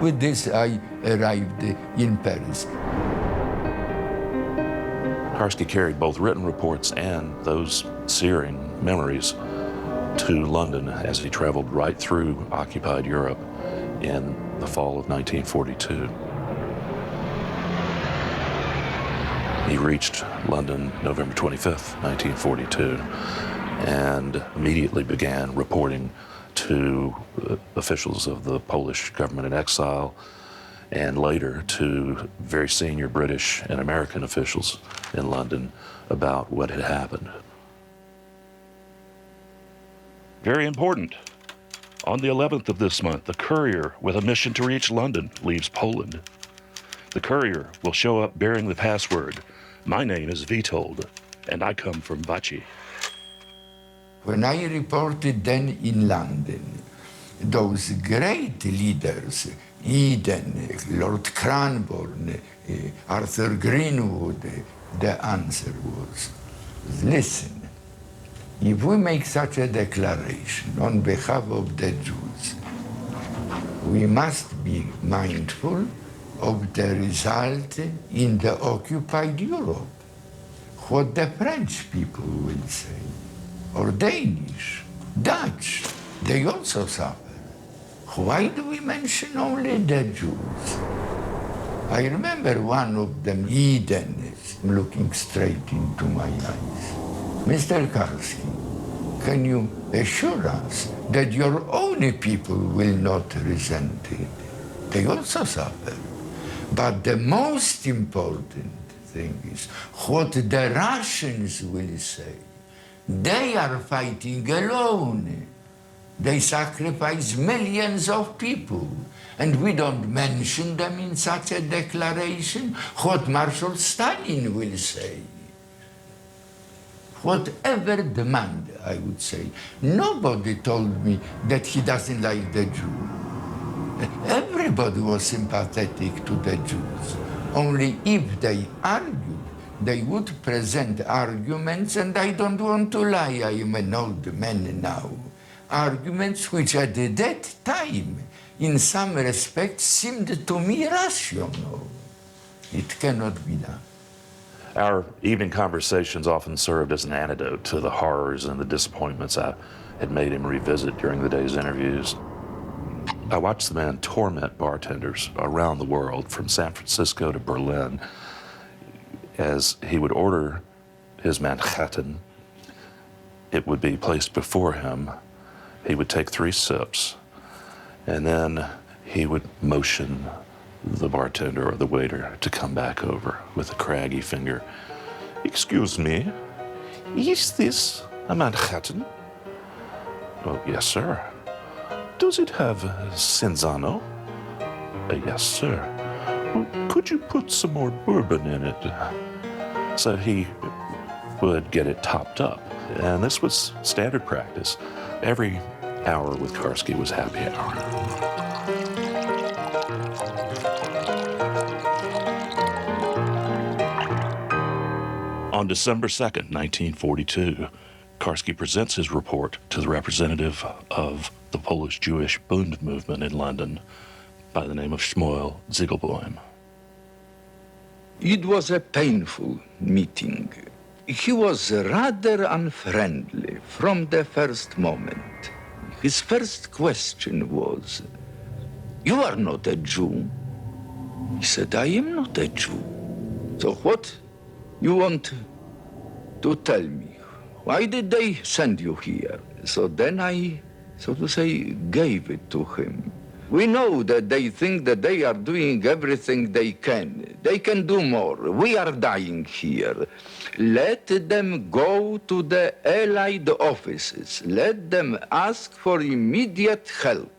Speaker 8: With this, I arrived in Paris.
Speaker 4: Karski carried both written reports and those searing memories to London as he traveled right through occupied Europe in the fall of 1942. He reached London November 25th, 1942, and immediately began reporting to officials of the Polish government in exile, and later to very senior British and American officials in London about what had happened. Very important. On the 11th of this month, the courier with a mission to reach London leaves Poland. The courier will show up bearing the password, "My name is Witold, and I come from Vaci."
Speaker 8: When I reported then in London, those great leaders, Eden, Lord Cranborne, Arthur Greenwood, the answer was, listen, if we make such a declaration on behalf of the Jews, we must be mindful of the result in the occupied Europe. what the French people will say, or Danish, Dutch. They also suffer. Why do we mention only the Jews? I remember one of them, Eden, looking straight into my eyes. Mr. Karski, can you assure us that your own people will not resent it? They also suffer. But the most important thing is what the Russians will say. They are fighting alone. They sacrifice millions of people. And we don't mention them in such a declaration. What Marshal Stalin will say. Whatever demand, I would say. Nobody told me that he doesn't like the Jew. Everybody was sympathetic to the Jews. Only if they argued, they would present arguments, and I don't want to lie, I am an old man now. Arguments which at that time, in some respects, seemed to me rational. It cannot be done.
Speaker 4: Our evening conversations often served as an antidote to the horrors and the disappointments I had made him revisit during the day's interviews. I watched the man torment bartenders around the world, from San Francisco to Berlin, as he would order his Manhattan. It would be placed before him. He would take 3 sips, and then he would motion the bartender or the waiter to come back over with a craggy finger. "Excuse me, is this a Manhattan?" "Oh, yes, sir." "Does it have Cinzano?" "Yes, sir." "Well, could you put some more bourbon in it?" So he would get it topped up. And this was standard practice. Every hour with Karski was happy hour. On December 2nd, 1942, Karski presents his report to the representative of the Polish Jewish Bund movement in London by the name of Shmuel Ziegelboim.
Speaker 3: It was a painful meeting. He was rather unfriendly from the first moment. His first question was, "You are not a Jew?" He said, "I am not a Jew." "So what you want to tell me? Why did they send you here?" So then I, so to say, gave it to him. "We know that they think that they are doing everything they can. They can do more. We are dying here. Let them go to the Allied offices. Let them ask for immediate help.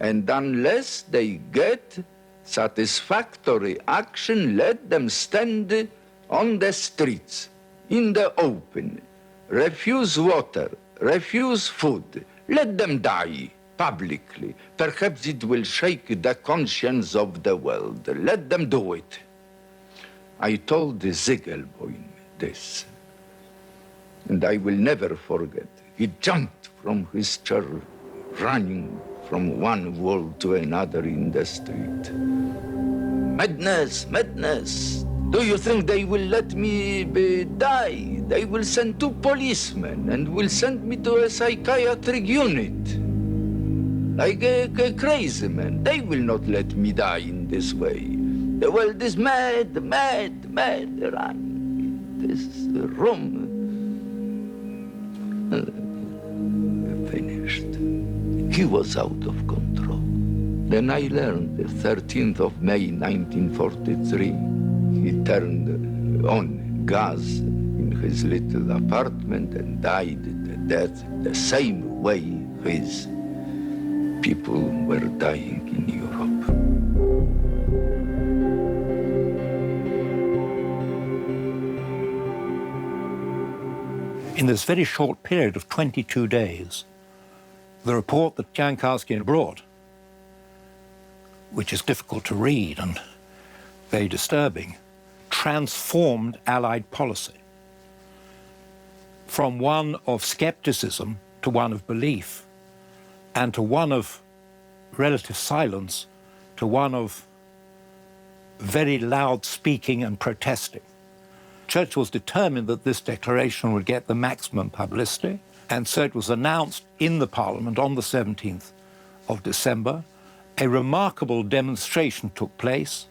Speaker 3: And unless they get satisfactory action, let them stand on the streets, in the open, refuse water, refuse food. Let them die publicly. Perhaps it will shake the conscience of the world. Let them do it." I told Ziegelboim this, and I will never forget. He jumped from his chair, running from one wall to another in the street. "Madness, madness. Do you think they will let me die? They will send 2 policemen and will send me to a psychiatric unit. Like a crazy man. They will not let me die in this way. The world is mad, mad, mad. Run in this room." Finished. He was out of control. Then I learned the 13th of May, 1943, he turned on gas in his little apartment and died the death the same way his people were dying in Europe.
Speaker 11: In this very short period of 22 days, the report that Jan Karski brought, which is difficult to read and very disturbing, transformed Allied policy from one of skepticism to one of belief, and to one of relative silence to one of very loud speaking and protesting. Churchill was determined that this declaration would get the maximum publicity, and so it was announced in the Parliament on the 17th of December. A remarkable demonstration took place,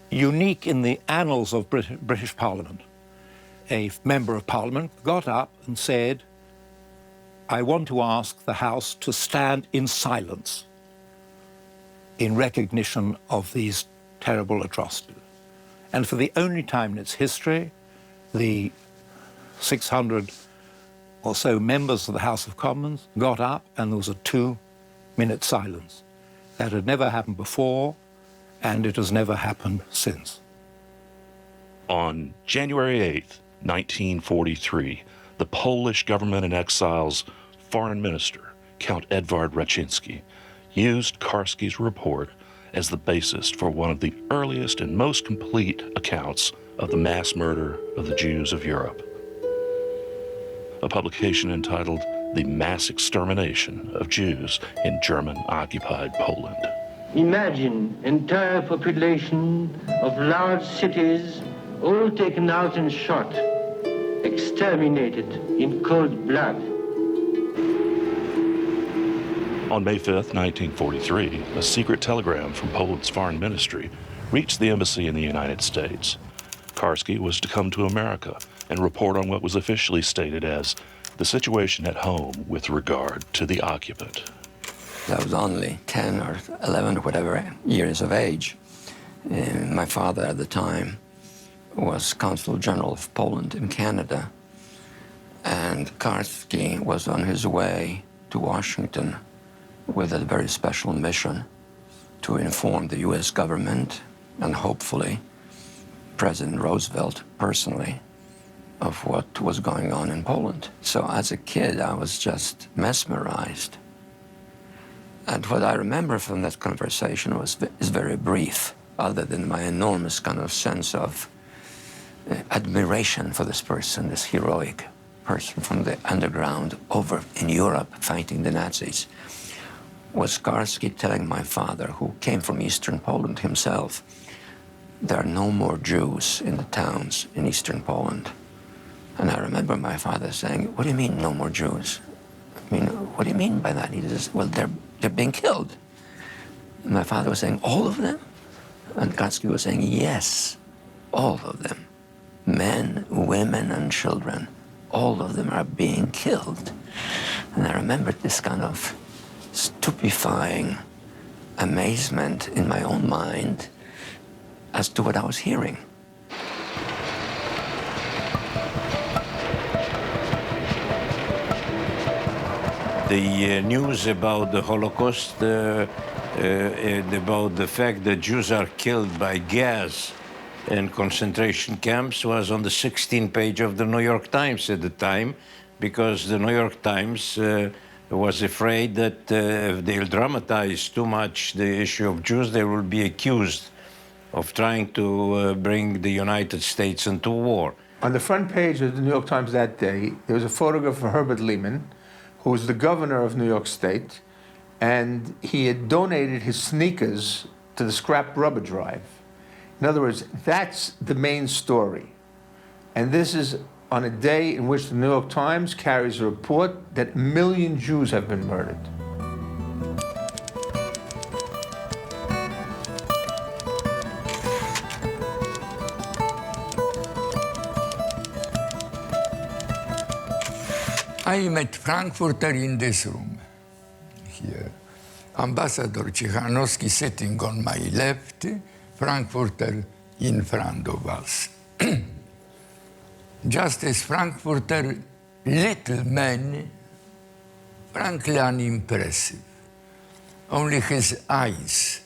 Speaker 11: unique in the annals of British Parliament. A member of Parliament got up and said, "I want to ask the House to stand in silence in recognition of these terrible atrocities." And for the only time in its history, the 600 or so members of the House of Commons got up and there was a 2-minute silence. That had never happened before, and it has never happened since.
Speaker 4: On January 8th, 1943, the Polish government in exile's foreign minister, Count Edward Raczynski, used Karski's report as the basis for one of the earliest and most complete accounts of the mass murder of the Jews of Europe. A publication entitled The Mass Extermination of Jews in German-occupied Poland.
Speaker 13: Imagine entire population of large cities all taken out and shot, exterminated in cold blood.
Speaker 4: On May 5th, 1943, a secret telegram from Poland's foreign ministry reached the embassy in the United States. Karski was to come to America and report on what was officially stated as the situation at home with regard to the occupant.
Speaker 8: I was only 10 or 11 or whatever years of age. My father at the time was Consul General of Poland in Canada, and Karski was on his way to Washington with a very special mission to inform the U.S. government and hopefully President Roosevelt personally of what was going on in Poland. So as a kid, I was just mesmerized. And what I remember from that conversation is very brief, other than my enormous kind of sense of admiration for this person, this heroic person from the underground over in Europe fighting the Nazis. Was Karski telling my father, who came from Eastern Poland himself, there are no more Jews in the towns in Eastern Poland. And I remember my father saying, "What do you mean, no more Jews? I mean, what do you mean by that?" He says, "Well, they're being killed." And my father was saying, "All of them?" And Karski was saying, "Yes, all of them. Men, women, and children, all of them are being killed." And I remembered this kind of stupefying amazement in my own mind as to what I was hearing.
Speaker 14: The news about the Holocaust, about the fact that Jews are killed by gas in concentration camps was on the 16th page of the New York Times at the time, because the New York Times was afraid that if they'll dramatize too much the issue of Jews, they will be accused of trying to bring the United States into war.
Speaker 12: On the front page of the New York Times that day, there was a photograph of Herbert Lehman, who was the governor of New York State, and he had donated his sneakers to the scrap rubber drive. In other words, that's the main story. And this is on a day in which the New York Times carries a report that 1 million Jews have been murdered.
Speaker 8: I met Frankfurter in this room here. Ambassador Cichanowski sitting on my left, Frankfurter in front of us. Just as Frankfurter, little man, frankly unimpressive. Only his eyes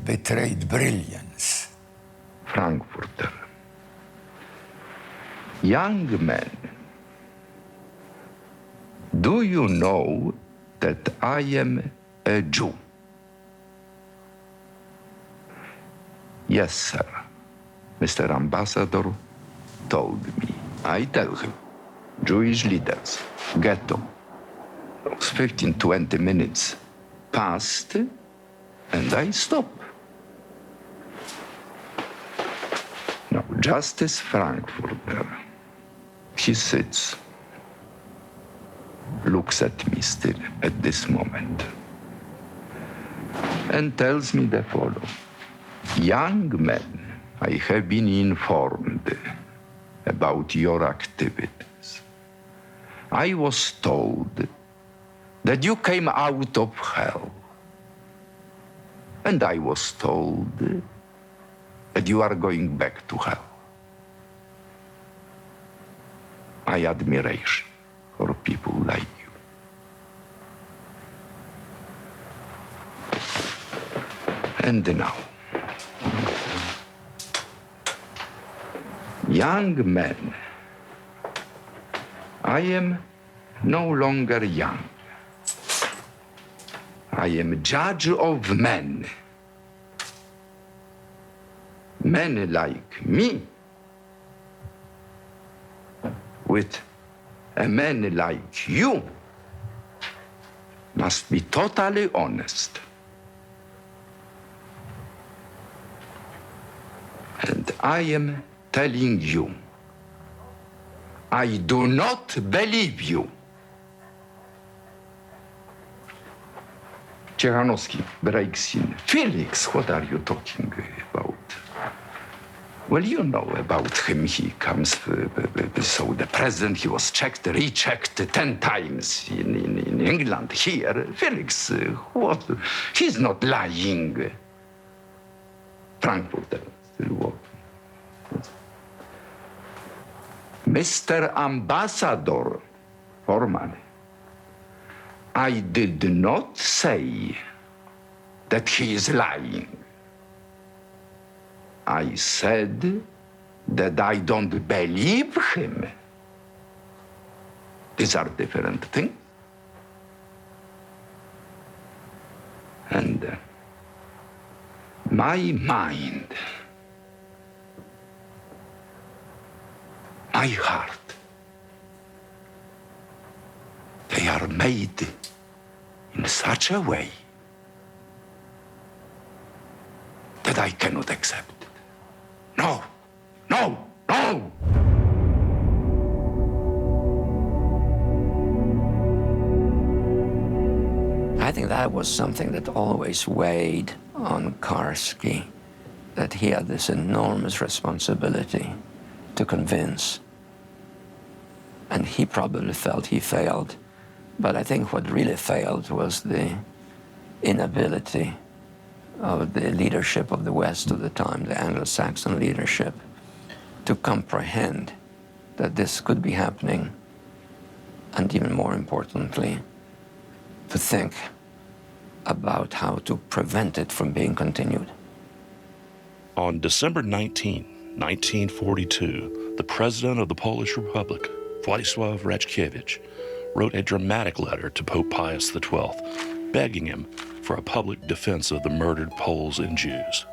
Speaker 8: betrayed brilliance.
Speaker 3: Frankfurter. Young man, do you know that I am a Jew? Yes, sir. Mr. Ambassador told me. I tell him, Jewish leaders, ghetto. 15, 20 minutes passed, and I stop. Now, Justice Frankfurter, he sits, looks at me still at this moment, and tells me the following. Young man, I have been informed about your activities. I was told that you came out of hell. And I was told that you are going back to hell. My admiration for people like you. And now, young man, I am no longer young. I am judge of men. Men like me, with a man like you, must be totally honest. And I am telling you, I do not believe you. Czekanowski breaks in. Felix, what are you talking about? Well, you know about him. He comes, so the president, he was checked, rechecked 10 times in England. Here, Felix, what? He's not lying. Frankfurter, still working. Mr. Ambassador, formally, I did not say that he is lying. I said that I don't believe him. These are different things. And my mind, my heart, they are made in such a way that I cannot accept it. No, no, no!
Speaker 8: I think that was something that always weighed on Karski, that he had this enormous responsibility to convince. And he probably felt he failed. But I think what really failed was the inability of the leadership of the West of the time, the Anglo-Saxon leadership, to comprehend that this could be happening, and even more importantly, to think about how to prevent it from being continued.
Speaker 4: On December 19, 1942, the President of the Polish Republic, Władysław Raczkiewicz, wrote a dramatic letter to Pope Pius XII, begging him for a public defense of the murdered Poles and Jews.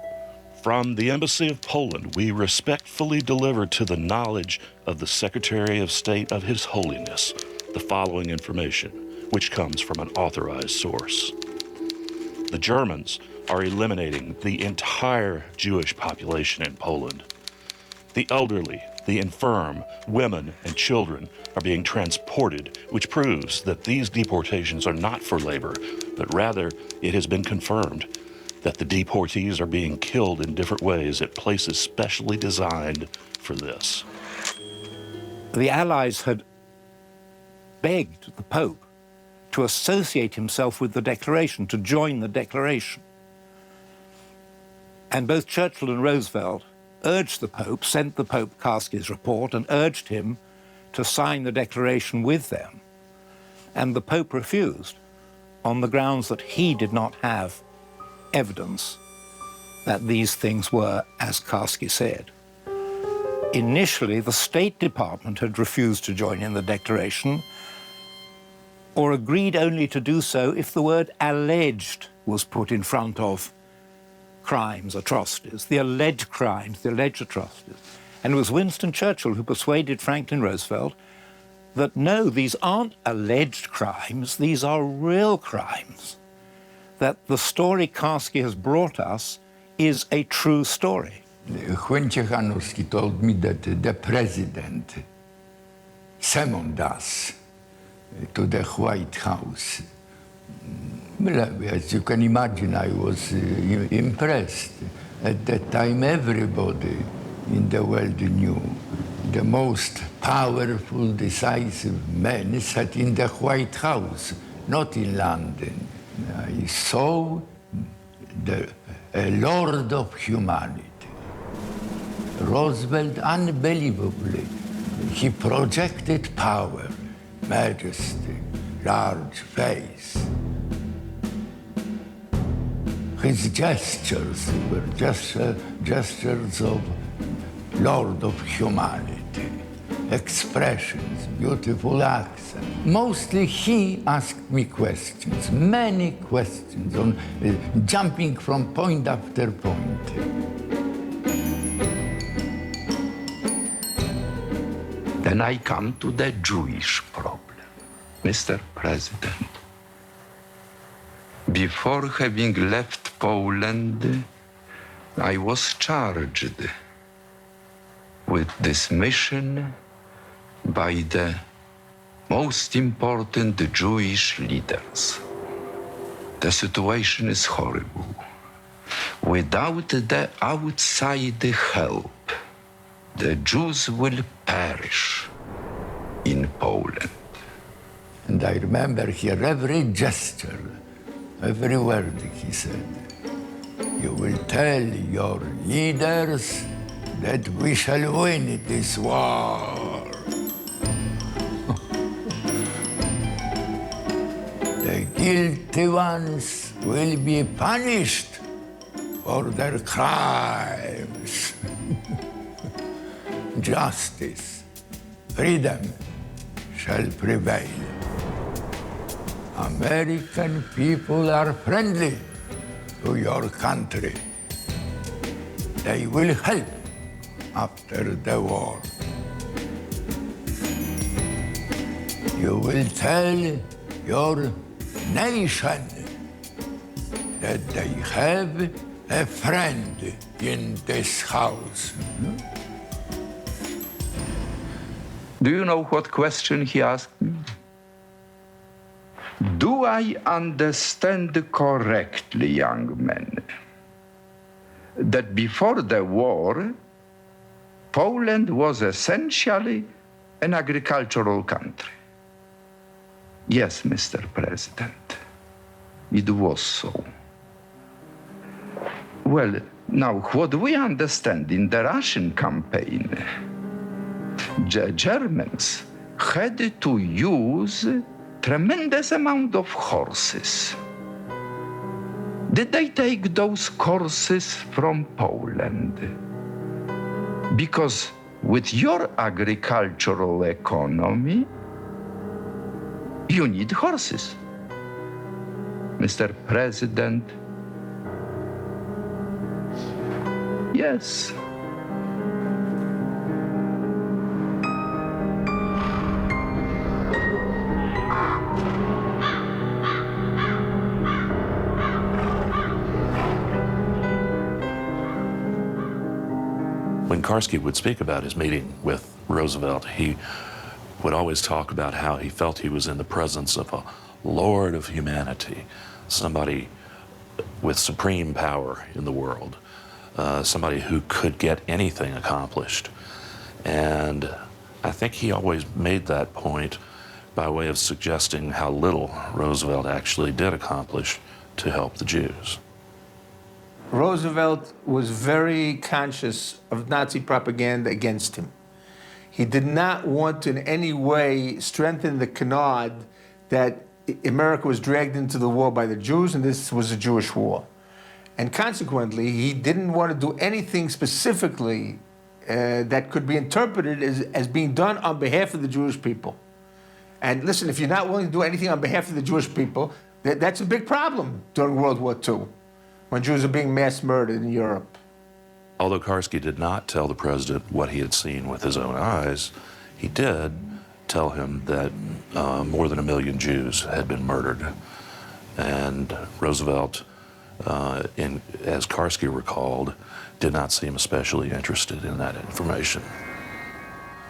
Speaker 4: From the Embassy of Poland, we respectfully deliver to the knowledge of the Secretary of State of His Holiness the following information, which comes from an authorized source. The Germans are eliminating the entire Jewish population in Poland. The elderly, the infirm, women, and children are being transported, which proves that these deportations are not for labor, but rather it has been confirmed that the deportees are being killed in different ways at places specially designed for this.
Speaker 11: The Allies had begged the Pope to associate himself with the declaration, to join the declaration. And both Churchill and Roosevelt urged the Pope, sent the Pope Karski's report, and urged him to sign the declaration with them. And the Pope refused on the grounds that he did not have evidence that these things were, as Karski said. Initially, the State Department had refused to join in the declaration, or agreed only to do so if the word alleged was put in front of crimes, atrocities, the alleged crimes, the alleged atrocities. And it was Winston Churchill who persuaded Franklin Roosevelt that no, these aren't alleged crimes, these are real crimes. That the story Karski has brought us is a true story.
Speaker 8: When Cichanowski told me that the president summoned us to the White House, well, as you can imagine, I was impressed. At that time, everybody in the world knew the most powerful, decisive man sat in the White House, not in London. I saw a lord of humanity. Roosevelt, unbelievably, he projected power, majesty, large face. His gestures were gestures of lord of humanity, expressions, beautiful accent. Mostly he asked me questions, many questions, on jumping from point after point.
Speaker 3: Then I come to the Jewish problem. Mr. President, before having left Poland, I was charged with this mission by the most important Jewish leaders. The situation is horrible. Without the outside help, the Jews will perish in Poland.
Speaker 8: And I remember here every gesture, every word he said. You will tell your leaders that we shall win this war. The guilty ones will be punished for their crimes. Justice, freedom shall prevail. American people are friendly to your country. They will help after the war. You will tell your nation that they have a friend in this house.
Speaker 3: Do you know what question he asked me? Do I understand correctly, young man, that before the war, Poland was essentially an agricultural country? Yes, Mr. President, it was so. Well, now, what we understand in the Russian campaign, the Germans had to use tremendous amount of horses. Did they take those horses from Poland? Because with your agricultural economy, you need horses. Mr. President, yes.
Speaker 4: When Karski would speak about his meeting with Roosevelt, he would always talk about how he felt he was in the presence of a lord of humanity, somebody with supreme power in the world, somebody who could get anything accomplished. And I think he always made that point by way of suggesting how little Roosevelt actually did accomplish to help the Jews.
Speaker 12: Roosevelt was very conscious of Nazi propaganda against him. He did not want to in any way strengthen the canard that America was dragged into the war by the Jews, and this was a Jewish war. And consequently, he didn't want to do anything specifically that could be interpreted as being done on behalf of the Jewish people. And listen, if you're not willing to do anything on behalf of the Jewish people, that's a big problem during World War II, when Jews are being mass murdered in Europe.
Speaker 4: Although Karski did not tell the president what he had seen with his own eyes, he did tell him that more than 1 million Jews had been murdered. And Roosevelt, as Karski recalled, did not seem especially interested in that information.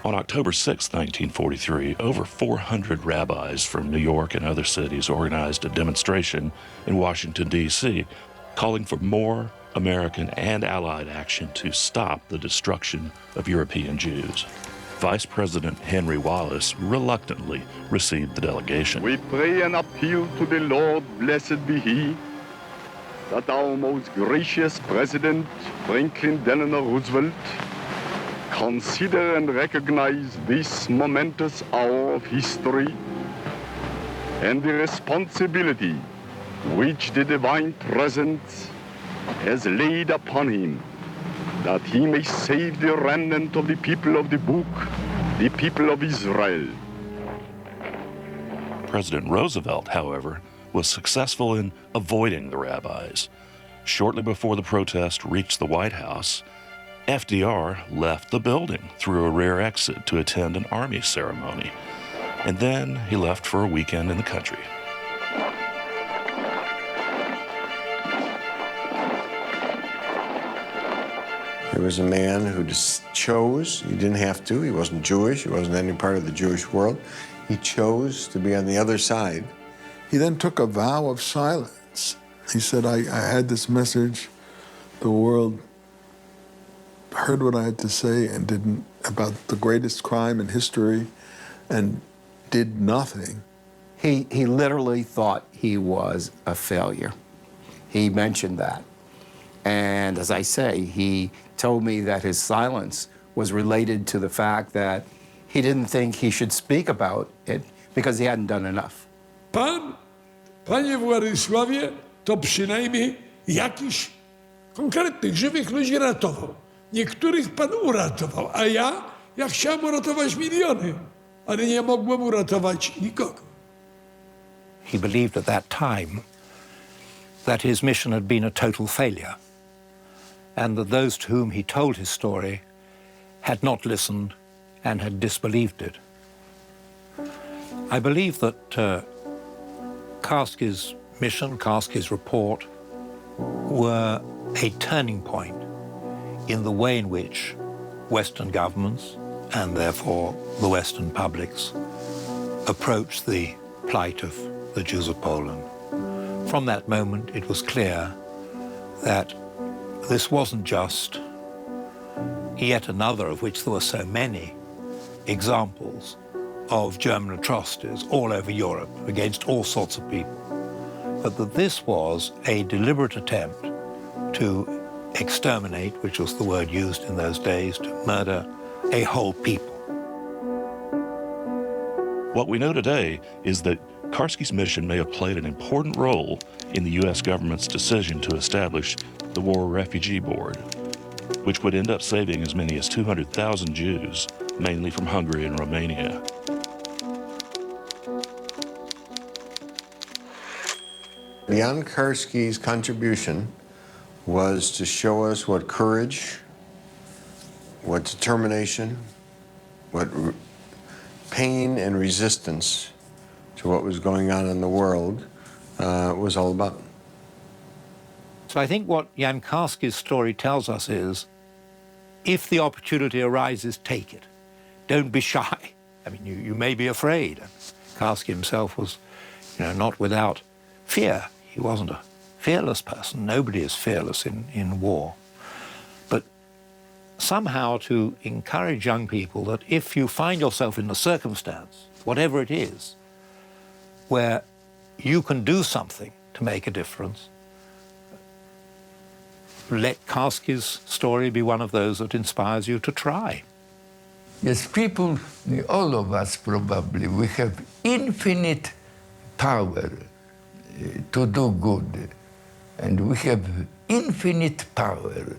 Speaker 4: On October 6, 1943, over 400 rabbis from New York and other cities organized a demonstration in Washington, D.C., calling for more American and Allied action to stop the destruction of European Jews. Vice President Henry Wallace reluctantly received the delegation.
Speaker 15: We pray and appeal to the Lord, blessed be He, that our most gracious President, Franklin Delano Roosevelt, consider and recognize this momentous hour of history and the responsibility which the divine presence has laid upon him, that he may save the remnant of the people of the book, the people of Israel.
Speaker 4: President Roosevelt, however, was successful in avoiding the rabbis. Shortly before the protest reached the White House, FDR left the building through a rear exit to attend an army ceremony, and then he left for a weekend in the country.
Speaker 9: There was a man who just chose, he didn't have to, he wasn't Jewish, he wasn't any part of the Jewish world. He chose to be on the other side.
Speaker 10: He then took a vow of silence. He said, I had this message, the world heard what I had to say and didn't, about the greatest crime in history, and did nothing.
Speaker 6: He literally thought he was a failure. He mentioned that. And as I say, he told me that his silence was related to the fact that he didn't think he should speak about it because he hadn't done enough.
Speaker 10: Panie Władysławie, to przynajmniej jakiś konkretnych, żywych ludzi ratował. Niektórych pan uratował, a ja chciałem uratować miliony, ale nie mogłem uratować nikogo.
Speaker 11: He believed at that time that his mission had been a total failure, and that those to whom he told his story had not listened and had disbelieved it. I believe that Karski's mission, Karski's report, were a turning point in the way in which Western governments, and therefore the Western publics, approached the plight of the Jews of Poland. From that moment, it was clear that this wasn't just yet another, of which there were so many, examples of German atrocities all over Europe against all sorts of people, but that this was a deliberate attempt to exterminate, which was the word used in those days, to murder a whole people.
Speaker 4: What we know today is that Karski's mission may have played an important role in the U.S. government's decision to establish the War Refugee Board, which would end up saving as many as 200,000 Jews, mainly from Hungary and Romania.
Speaker 9: Jan Karski's contribution was to show us what courage, what determination, what pain and resistance to what was going on in the world was all about.
Speaker 11: So I think what Jan Karski's story tells us is, if the opportunity arises, take it. Don't be shy. I mean, you may be afraid. Karski himself was, not without fear. He wasn't a fearless person. Nobody is fearless in war. But somehow to encourage young people that if you find yourself in a circumstance, whatever it is, where you can do something to make a difference, let Karski's story be one of those that inspires you to try.
Speaker 8: Yes, people, all of us probably, we have infinite power to do good. And we have infinite power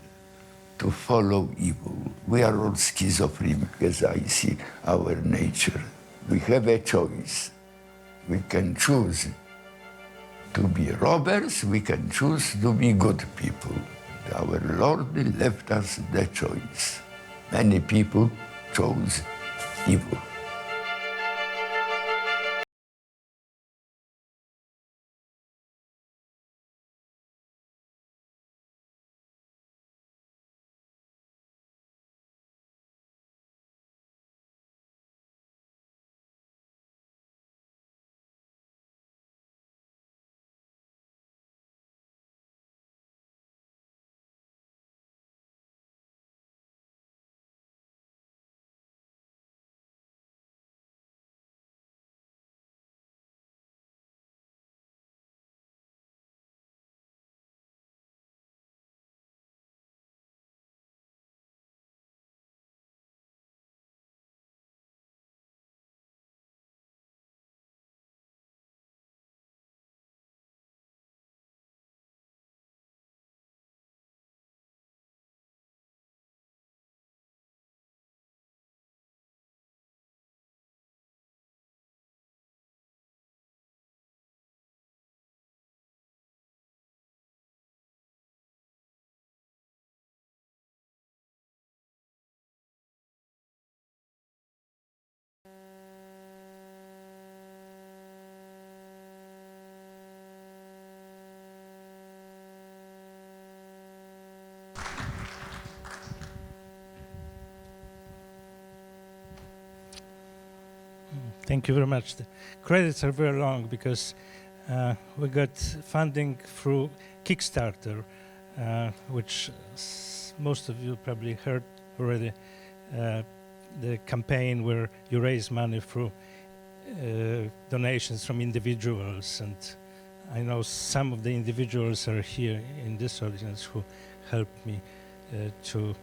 Speaker 8: to follow evil. We are all schizophrenic, as I see our nature. We have a choice. We can choose to be robbers, we can choose to be good people. Our Lord left us the choice. Many people chose evil.
Speaker 2: Thank you very much. The credits are very long because we got funding through Kickstarter, which most of you probably heard already. The campaign where you raise money through donations from individuals, and I know some of the individuals are here in this audience who helped me to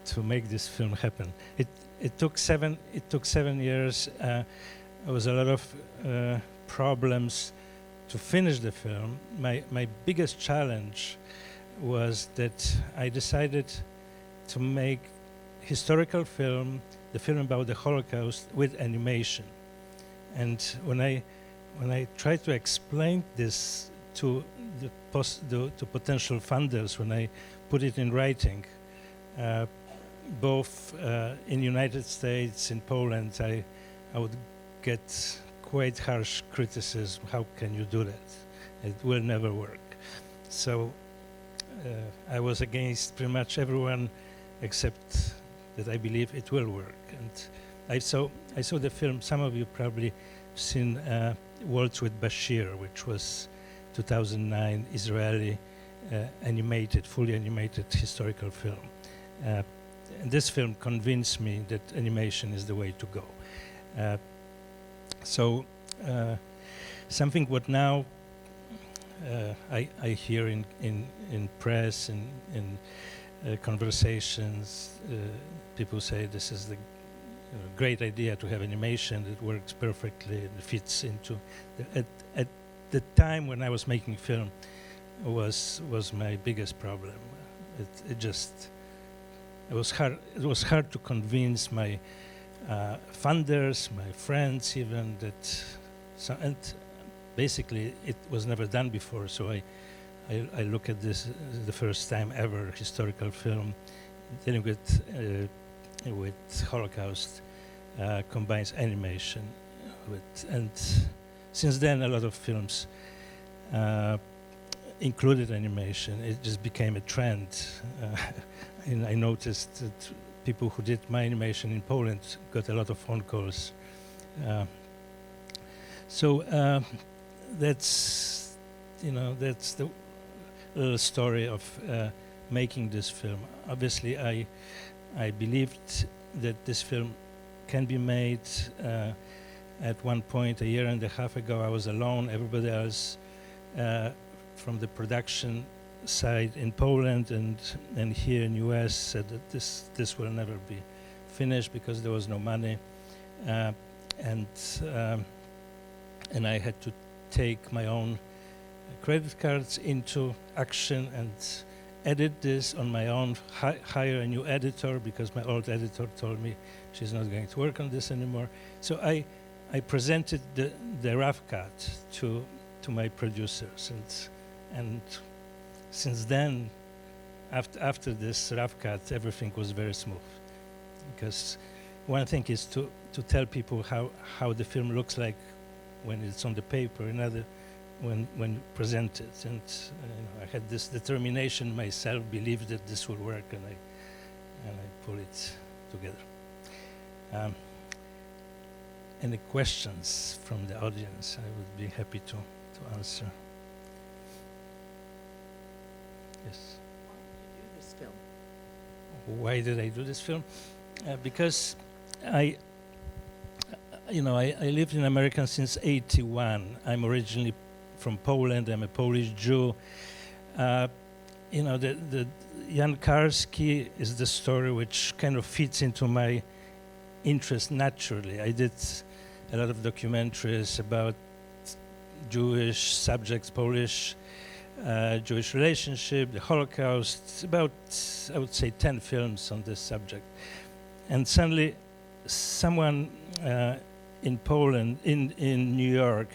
Speaker 2: to make this film happen. It took 7 years. There was a lot of problems to finish the film. My biggest challenge was that I decided to make historical film, the film about the Holocaust, with animation. And when I tried to explain this to to potential funders, when I put it in writing, both in United States, in Poland, I would get quite harsh criticism. How can you do that? It will never work. So I was against pretty much everyone except that I believe it will work. And I saw the film. Some of you probably seen Worlds with Bashir, which was 2009 Israeli animated, fully animated historical film. And this film convinced me that animation is the way to go. Something what now I hear in press, in conversations, people say this is the great idea to have animation that works perfectly and fits into at the time when I was making film was my biggest problem. It was hard to convince my funders, my friends even, and basically it was never done before. So I look at this as the first time ever historical film dealing with Holocaust combines animation and since then a lot of films included animation. It just became a trend. And I noticed that people who did my animation in Poland got a lot of phone calls. That's the little story of making this film. Obviously, I believed that this film can be made. At one point, a year and a half ago, I was alone. Everybody else from the production side in Poland and here in US said that this will never be finished because there was no money, and I had to take my own credit cards into action and edit this on my own, hire a new editor because my old editor told me she's not going to work on this anymore. So I presented the rough cut to my producers, and since then, after this rough cut, everything was very smooth. Because one thing is to tell people how the film looks like when it's on the paper, another when presented. And I had this determination myself, believed that this would work, and I pull it together. Any questions from the audience? I would be happy to answer. Yes. Why did I do this film? Because I lived in America since '81. I'm originally from Poland. I'm a Polish Jew. The Jan Karski is the story which kind of fits into my interest naturally. I did a lot of documentaries about Jewish subjects, Polish Jewish relationship, the Holocaust, about, I would say, 10 films on this subject. And suddenly someone in Poland, in New York,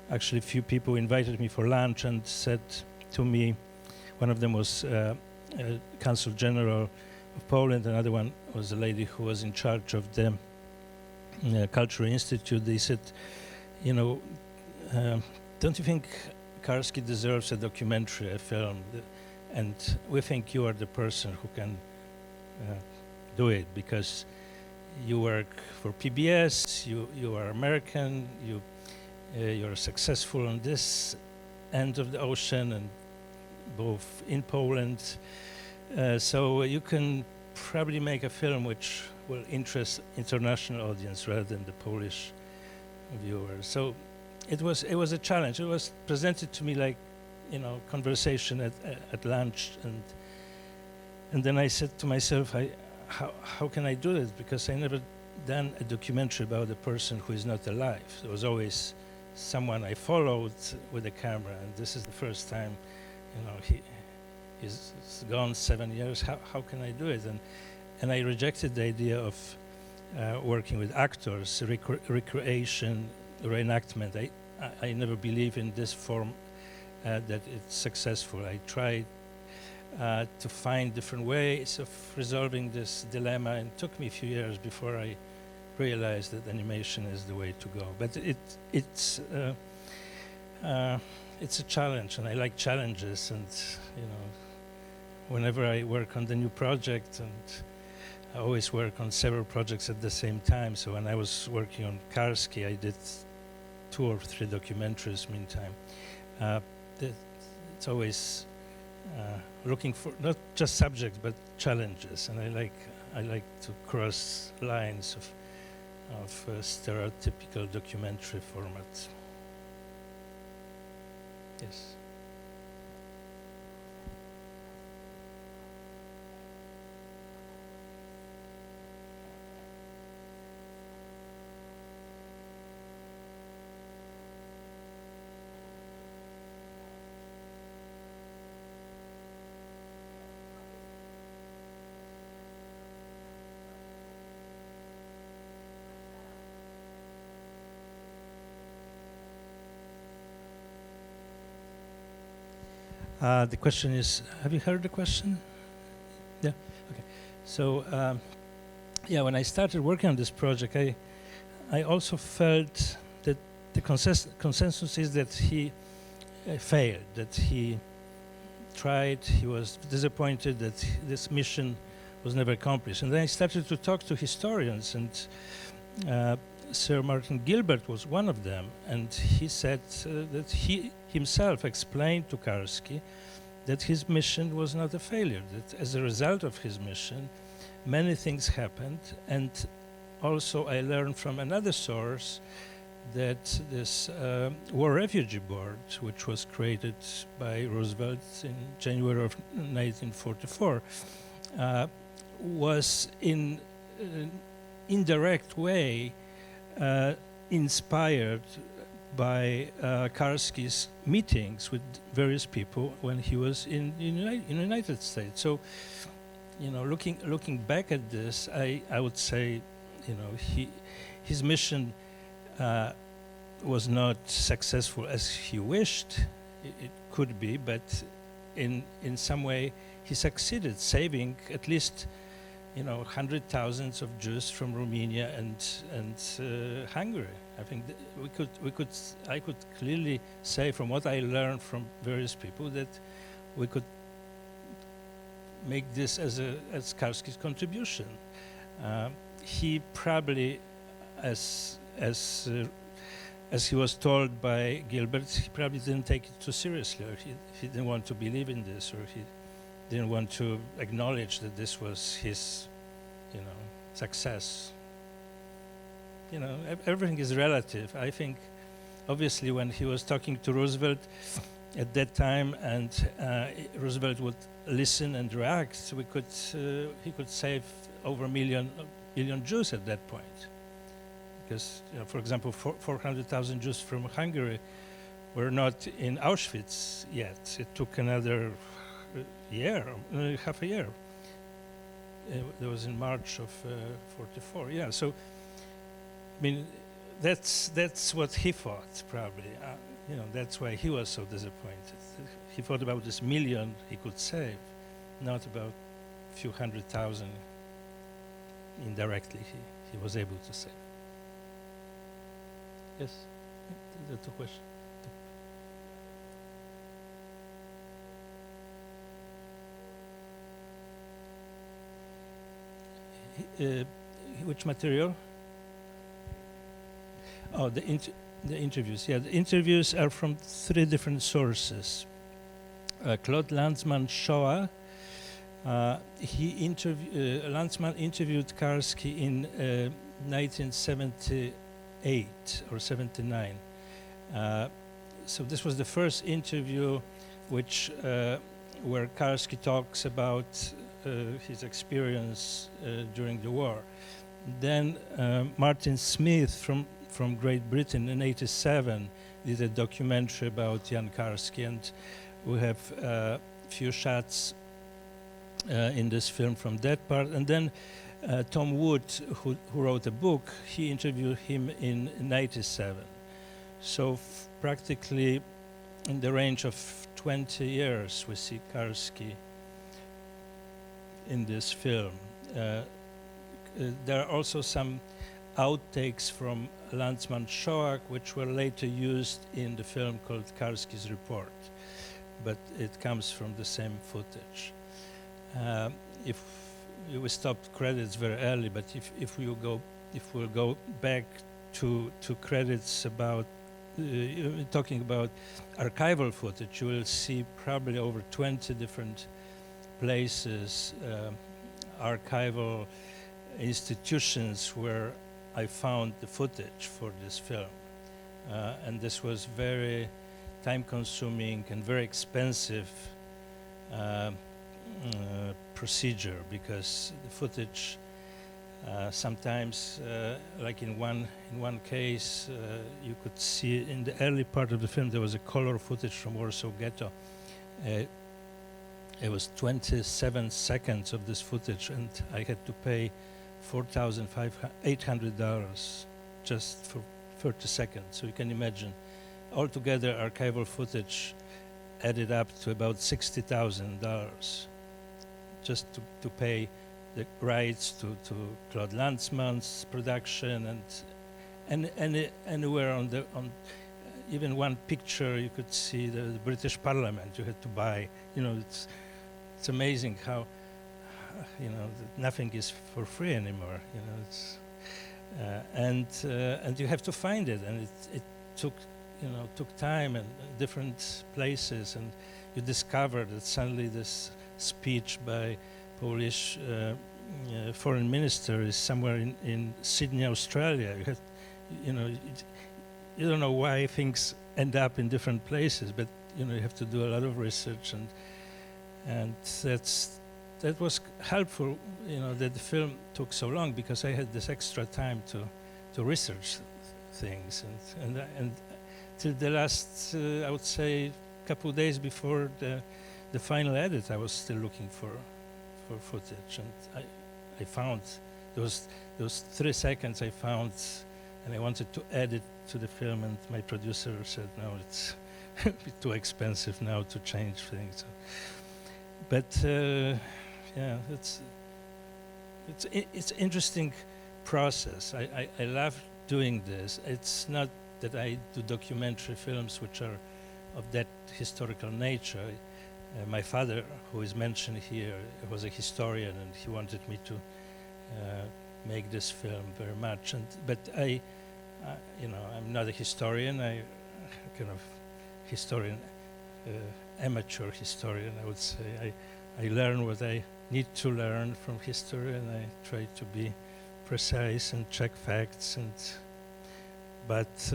Speaker 2: actually a few people invited me for lunch and said to me, one of them was Consul General of Poland, another one was a lady who was in charge of the Cultural Institute. They said, don't you think Karski deserves a documentary, a film? And we think you are the person who can do it, because you work for PBS, you are American, you're successful on this end of the ocean and both in Poland. So you can probably make a film which will interest international audience rather than the Polish viewers. So it was a challenge. It was presented to me like, conversation at lunch, and then I said to myself, how can I do this? Because I never done a documentary about a person who is not alive. There was always someone I followed with a camera, and this is the first time, he's gone 7 years. How can I do it? And I rejected the idea of working with actors, recreation, reenactment. I never believe in this form that it's successful. I tried to find different ways of resolving this dilemma, and it took me a few years before I realized that animation is the way to go. But it's a challenge, and I like challenges. And whenever I work on the new project, and I always work on several projects at the same time. So when I was working on Karski, I did 2 or 3 documentaries meantime. It's always looking for not just subjects but challenges, and I like to cross lines of stereotypical documentary format. Yes. The question is, have you heard the question? Yeah, okay. So, when I started working on this project, I also felt that the consensus is that he failed, that he tried, he was disappointed that this mission was never accomplished. And then I started to talk to historians, and Sir Martin Gilbert was one of them, and he said that he himself explained to Karski that his mission was not a failure, that as a result of his mission, many things happened. And also I learned from another source that this War Refugee Board, which was created by Roosevelt in January of 1944, was in an indirect way inspired by Karski's meetings with various people when he was in the United States. So, looking back at this, I would say, his mission was not successful as he wished it could be, but in some way he succeeded, saving at least 100,000 of Jews from Romania and Hungary. I think I could clearly say from what I learned from various people that we could make this as Karski's contribution. He probably, as he was told by Gilbert, he probably didn't take it too seriously, or he didn't want to believe in this, or he didn't want to acknowledge that this was his, success. Everything is relative. I think, obviously, when he was talking to Roosevelt at that time, and Roosevelt would listen and react, he could save over a million Jews at that point. Because, for example, 400,000 Jews from Hungary were not in Auschwitz yet. It took another year, half a year. That was in March of 44. Yeah, so I mean, that's what he thought probably. That's why he was so disappointed. He thought about this million he could save, not about a few 100,000 indirectly he was able to save. Yes, that's a question. which material? Oh, the interviews. Yeah, the interviews are from 3 different sources. Claude Lanzmann Shoah. Lanzmann interviewed Karski in 1978 or 79. So this was the first interview where Karski talks about his experience during the war. Then Martin Smith from Great Britain in '87 did a documentary about Jan Karski, and we have a few shots in this film from that part. And then Tom Wood, who wrote a book, he interviewed him in '97. So practically in the range of 20 years we see Karski in this film. There are also some outtakes from Lanzmann Shoah, which were later used in the film called Karski's Report, but it comes from the same footage. If we stopped credits very early, but if we'll go back to credits about talking about archival footage, you will see probably over 20 different places, archival institutions where I found the footage for this film. And this was very time-consuming and very expensive procedure, because the footage sometimes, like in one case, you could see in the early part of the film there was a color footage from Warsaw Ghetto. It was 27 seconds of this footage, and I had to pay $4,800 just for 30 seconds. So you can imagine, altogether archival footage added up to about $60,000 just to pay the rights to Claude Lanzmann's production, and anywhere on even one picture you could see the British Parliament you had to buy. You know, it's amazing how nothing is for free anymore. You know, it's and you have to find it, and it took time and different places, and you discover that suddenly this speech by Polish foreign minister is somewhere in Sydney, Australia. You don't know why things end up in different places, but you have to do a lot of research, and that was helpful. That the film took so long, because I had this extra time to research things, and till the last I would say couple of days before the final edit, I was still looking for footage, and I found those 3 seconds I found, and I wanted to add it to the film, and my producer said, no, it's a bit too expensive now to change things. But yeah, it's interesting process. I love doing this. It's not that I do documentary films which are of that historical nature. My father, who is mentioned here, was a historian, and he wanted me to make this film very much. But I'm not a historian. I kind of historian, amateur historian, I would say. I learn what I need to learn from history, and I try to be precise and check facts. But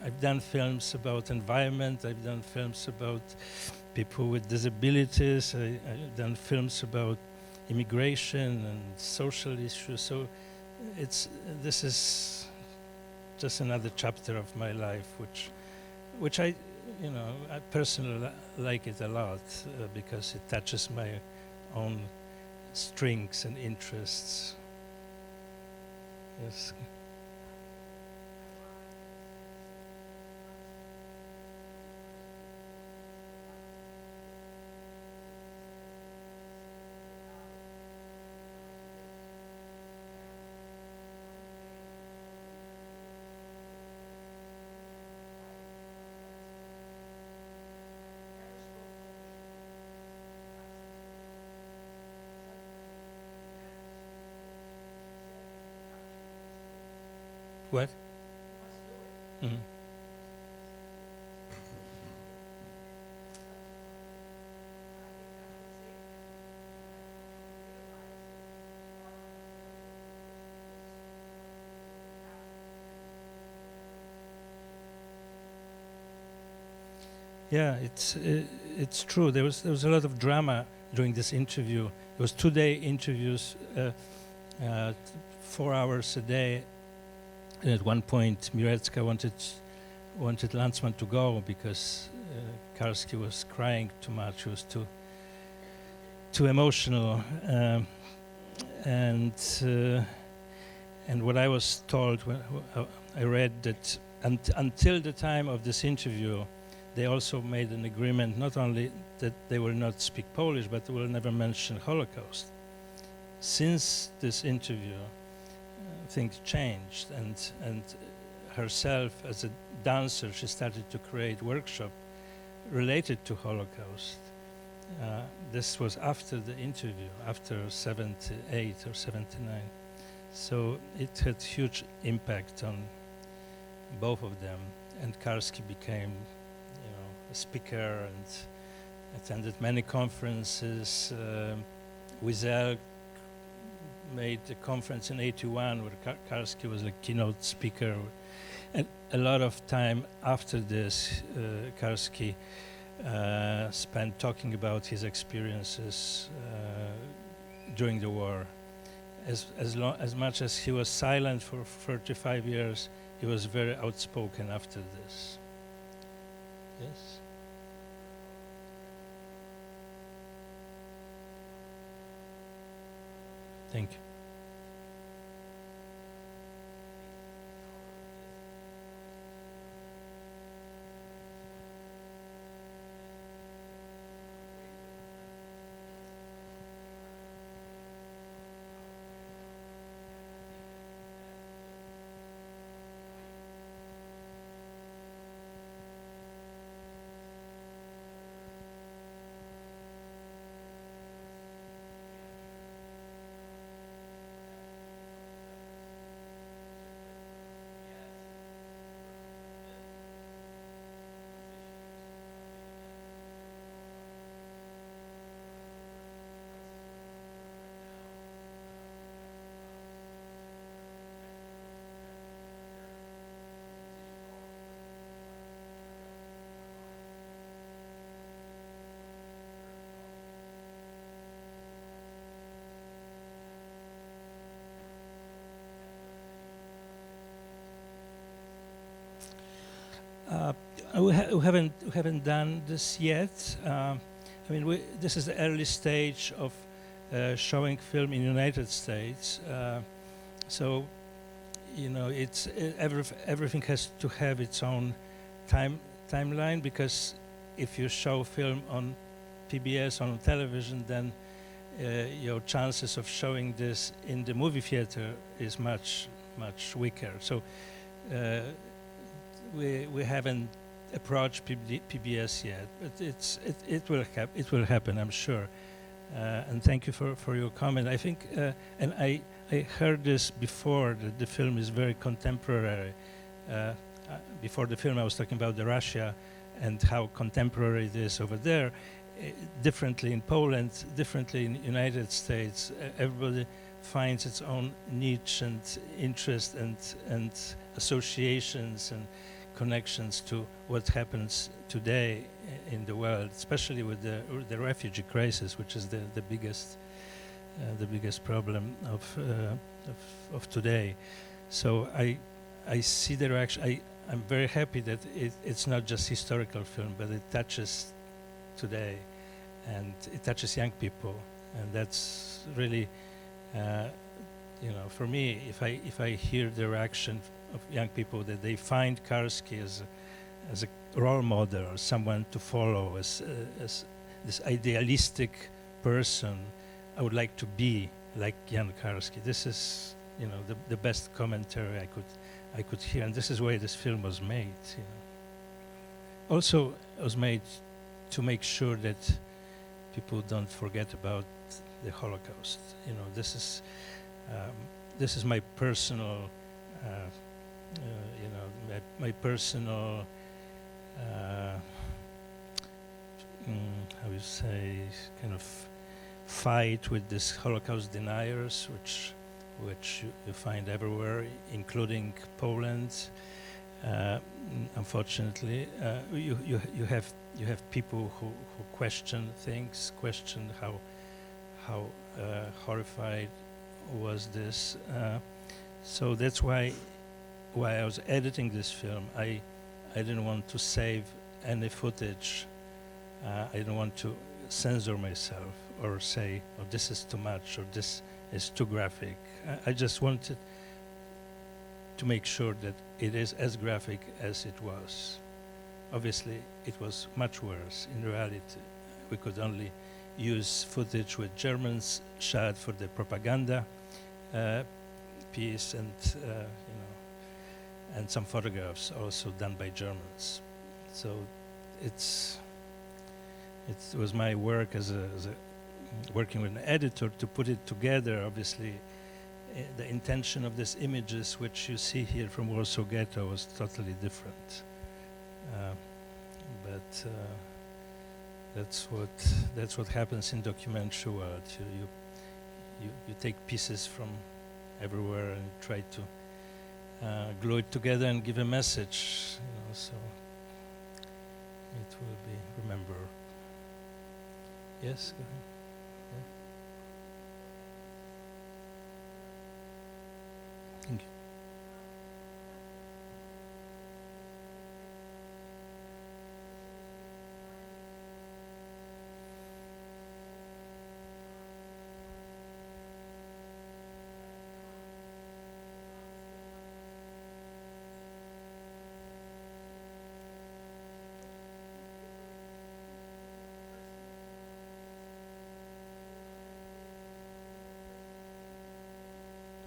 Speaker 2: I've done films about environment. I've done films about people with disabilities. I've done films about immigration and social issues. So this is just another chapter of my life, which I personally like it a lot, because it touches my own strengths and interests. Yes. What? Mhm. Yeah, it's true. There was a lot of drama during this interview. It was 2-day interviews, 4 hours a day. And at one point, Mirecka wanted Lanzmann to go because Karski was crying too much. He was too emotional, and what I was told when I read that until the time of this interview, they also made an agreement not only that they will not speak Polish, but they will never mention Holocaust. Since this interview, things changed, and herself as a dancer, she started to create workshop related to Holocaust. This was after the interview, after 78 or 79. So it had huge impact on both of them, and Karski became, a speaker and attended many conferences. Wiesel made a conference in '81 where Karski was a keynote speaker, and a lot of time after this, Karski spent talking about his experiences during the war. As much as he was silent for 35 years, he was very outspoken after this. Yes. Thank you. We haven't done this yet. I mean, this is the early stage of showing film in United States. So, it's everything has to have its own timeline, because if you show film on PBS on television, then your chances of showing this in the movie theater is much weaker. So we haven't approached PBS yet, but it will happen, I'm sure. And thank you for your comment. I think, and I heard this before, that the film is very contemporary. Before the film, I was talking about Russia and how contemporary it is over there. Differently in Poland, differently in the United States. Everybody finds its own niche and interest and associations and connections to what happens today in the world, especially with the refugee crisis, which is the biggest problem of today. So I see the reaction. I'm very happy that it's not just historical film, but it touches today, and it touches young people, and that's really, for me, if I hear the reaction of young people, that they find Karski as a role model or someone to follow, as this idealistic person, I would like to be like Jan Karski. This is, the best commentary I could hear, and this is why this film was made. Also, it was made to make sure that people don't forget about the Holocaust. This is my personal my personal, how you say, kind of fight with these Holocaust deniers, which you find everywhere, including Poland. Unfortunately, you have people who question things, question how horrified was this. So that's why I was editing this film, I didn't want to save any footage. I didn't want to censor myself or say, oh, this is too much or this is too graphic. I just wanted to make sure that it is as graphic as it was. Obviously, it was much worse. In reality, we could only use footage with Germans shot for the propaganda piece, and and some photographs also done by Germans. So it was my work as a working with an editor to put it together. Obviously, the intention of these images, which you see here from Warsaw Ghetto, was totally different. But that's what happens in documentary world. You take pieces from everywhere and try to glue it together and give a message. So it will be remembered. Yes. Go ahead. Thank you.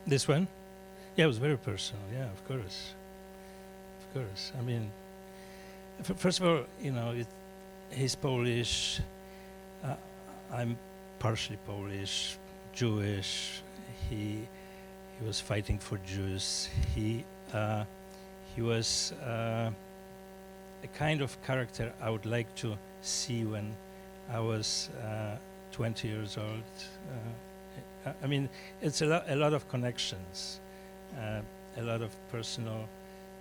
Speaker 2: This one? Yeah, it was very personal. Yeah, of course. Of course. I mean, first of all, he's Polish. I'm partially Polish, Jewish. He was fighting for Jews. He was a kind of character I would like to see when I was 20 years old. I mean, it's a lot of connections, a lot of personal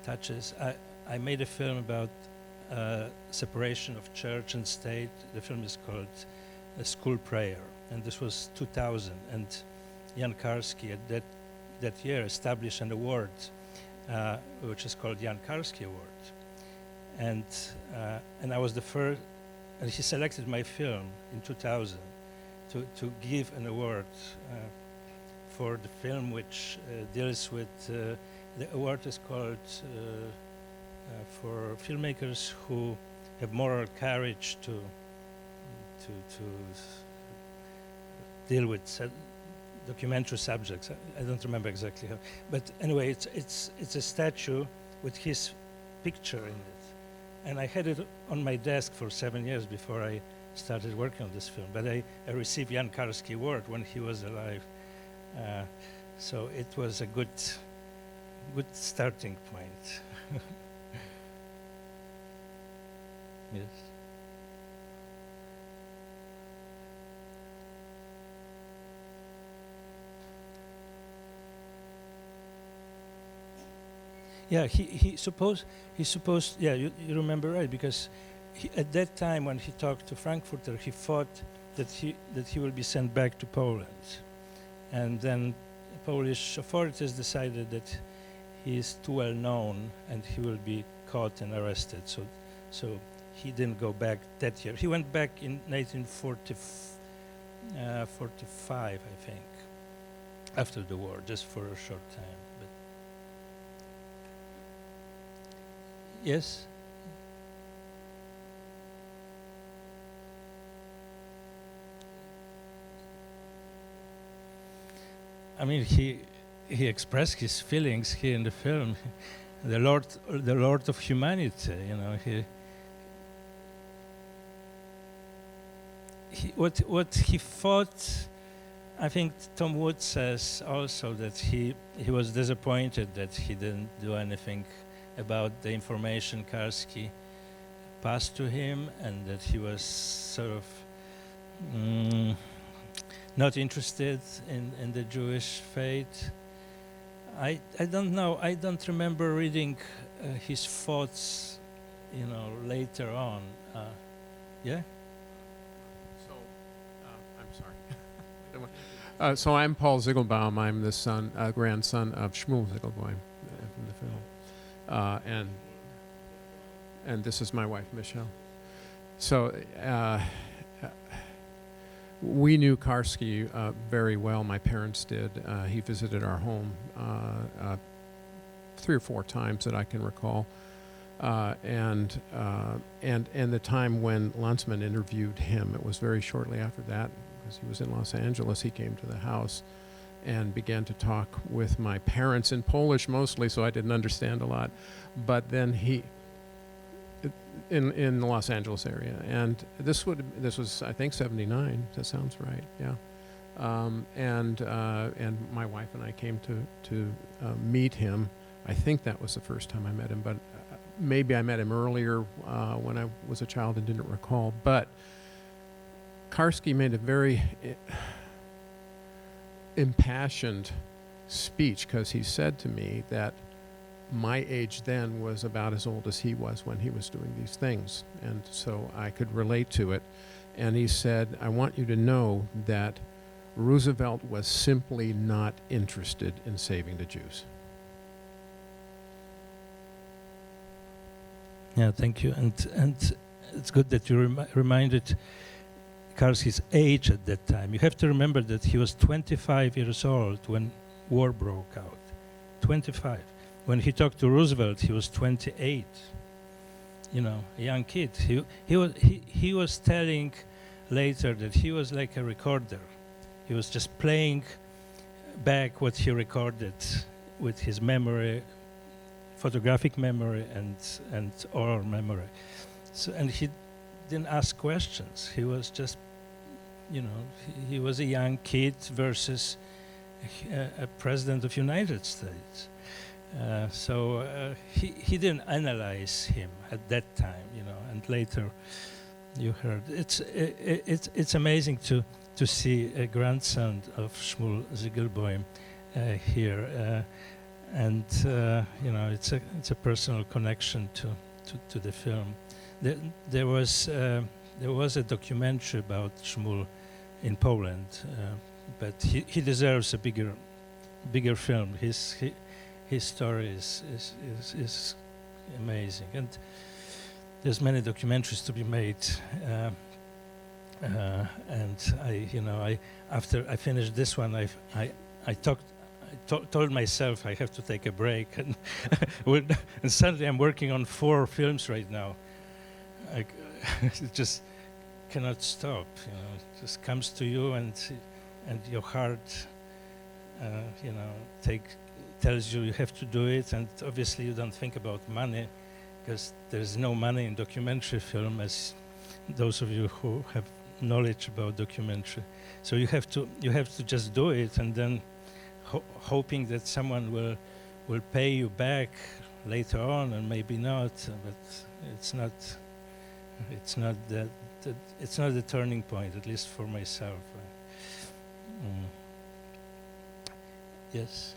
Speaker 2: touches. I made a film about separation of church and state. The film is called A School Prayer, and this was 2000. And Jan Karski at that year established an award, which is called Jan Karski Award. And I was the first, and he selected my film in 2000. To give an award for the film which deals with, the award is called for filmmakers who have moral courage to deal with documentary subjects. I don't remember exactly how, but anyway, it's a statue with his picture in it, and I had it on my desk for 7 years before I started working on this film, but I received Jan Karski Award when he was alive, so it was a good starting point. Yes. Yeah, he supposed, yeah, you remember right, because at that time when he talked to Frankfurter, he thought that he will be sent back to Poland. And then Polish authorities decided that he is too well known and he will be caught and arrested. So he didn't go back that year. He went back in 1945, I think, after the war, just for a short time. But yes? I mean, he expressed his feelings here in the film. The Lord of humanity, what he thought I think Tom Wood says also that he was disappointed that he didn't do anything about the information Karski passed to him, and that he was sort of not interested in the Jewish faith. I don't know. I don't remember reading his thoughts, you know, later on. Yeah.
Speaker 16: So, I'm sorry. So I'm Paul Ziegelbaum. I'm the grandson of Shmuel Ziegelbaum from the film, and this is my wife Michelle. So we knew Karski very well. My parents did. He visited our home 3 or 4 times that I can recall. And the time when Lanzmann interviewed him, it was very shortly after that, because he was in Los Angeles. He came to the house and began to talk with my parents in Polish mostly, so I didn't understand a lot. But then he, in the Los Angeles area, and this was I think 79. That sounds right. Yeah. And my wife and I came to meet him. I think that was the first time I met him, but maybe I met him earlier when I was a child and didn't recall. But Karski made a very impassioned speech, because he said to me that my age then was about as old as he was when he was doing these things, and so I could relate to it. And he said, I want you to know that Roosevelt was simply not interested in saving the Jews.
Speaker 2: Yeah, thank you. And it's good that you reminded Karski's age at that time. You have to remember that he was 25 years old when war broke out. 25. When he talked to Roosevelt, he was 28. You know, a young kid. He was telling later that he was like a recorder. He was just playing back what he recorded with his memory, photographic memory and oral memory. So, and he didn't ask questions. He was just, you know, he was a young kid versus a president of United States. So he didn't analyze him at that time, you know. And later, you heard it's amazing to see a grandson of Shmuel Ziegelbaum here. And you know, it's a personal connection to the film. There was a documentary about Shmuel in Poland, but he deserves a bigger film. His story is amazing, and there's many documentaries to be made. And after I finished this one, I told myself I have to take a break, and and suddenly I'm working on 4 films right now. I just cannot stop. You know, it just comes to you, and your heart, you know, tells you have to do it. And obviously, you don't think about money, because there's no money in documentary film, as those of you who have knowledge about documentary. So you have to just do it, and then hoping that someone will pay you back later on, and maybe not. But it's not the turning point, at least for myself. Yes.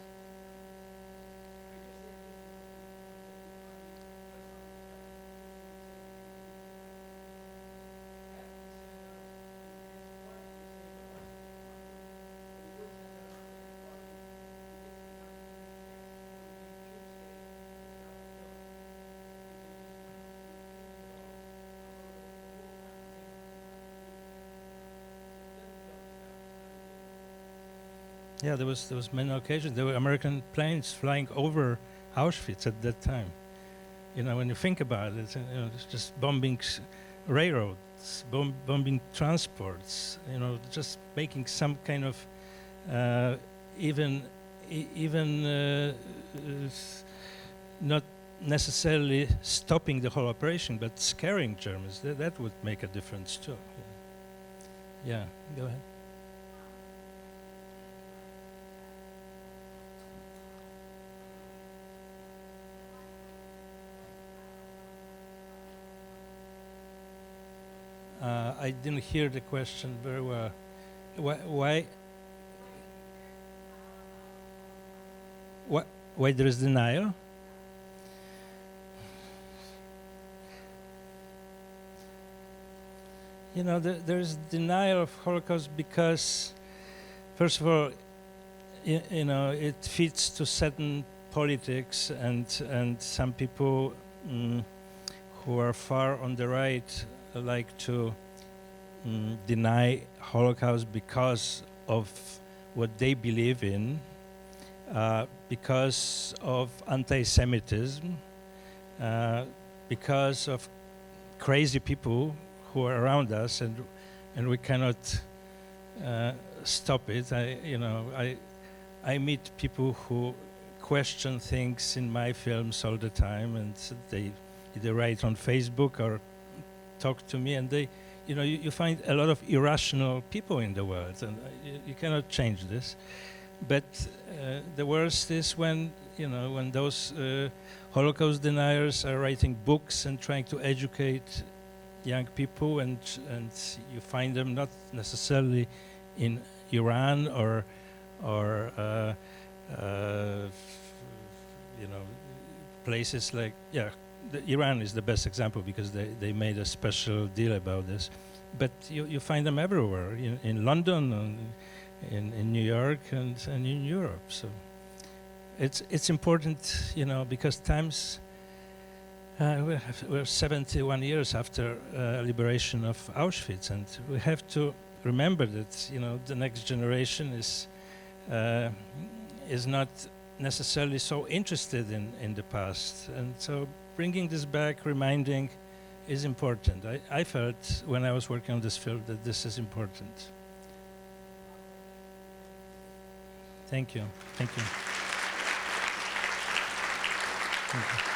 Speaker 2: Yeah, there was many occasions. There were American planes flying over Auschwitz at that time. You know, when you think about it, you know, it's just bombing railroads, bombing transports. You know, just making some kind of even not necessarily stopping the whole operation, but scaring Germans. That would make a difference too. Yeah, go ahead. I didn't hear the question very well. Why there is denial? You know, there's denial of Holocaust because, first of all, you know, it fits to certain politics, and some people who are far on the right like to deny Holocaust because of what they believe in, because of anti-Semitism, because of crazy people who are around us, and we cannot stop it. I meet people who question things in my films all the time, and they either write on Facebook or talk to me, and they, you know, you find a lot of irrational people in the world, and you cannot change this. But the worst is when, you know, when those Holocaust deniers are writing books and trying to educate young people, and you find them not necessarily in Iran or you know, places like, Iran is the best example because they made a special deal about this, but you find them everywhere, in London, and in New York, and in Europe. So it's important, you know, because times we're 71 years after liberation of Auschwitz, and we have to remember that, you know, the next generation is not necessarily so interested in the past, and so bringing this back, reminding, is important. I felt when I was working on this film that this is important. Thank you. Thank you. Thank you.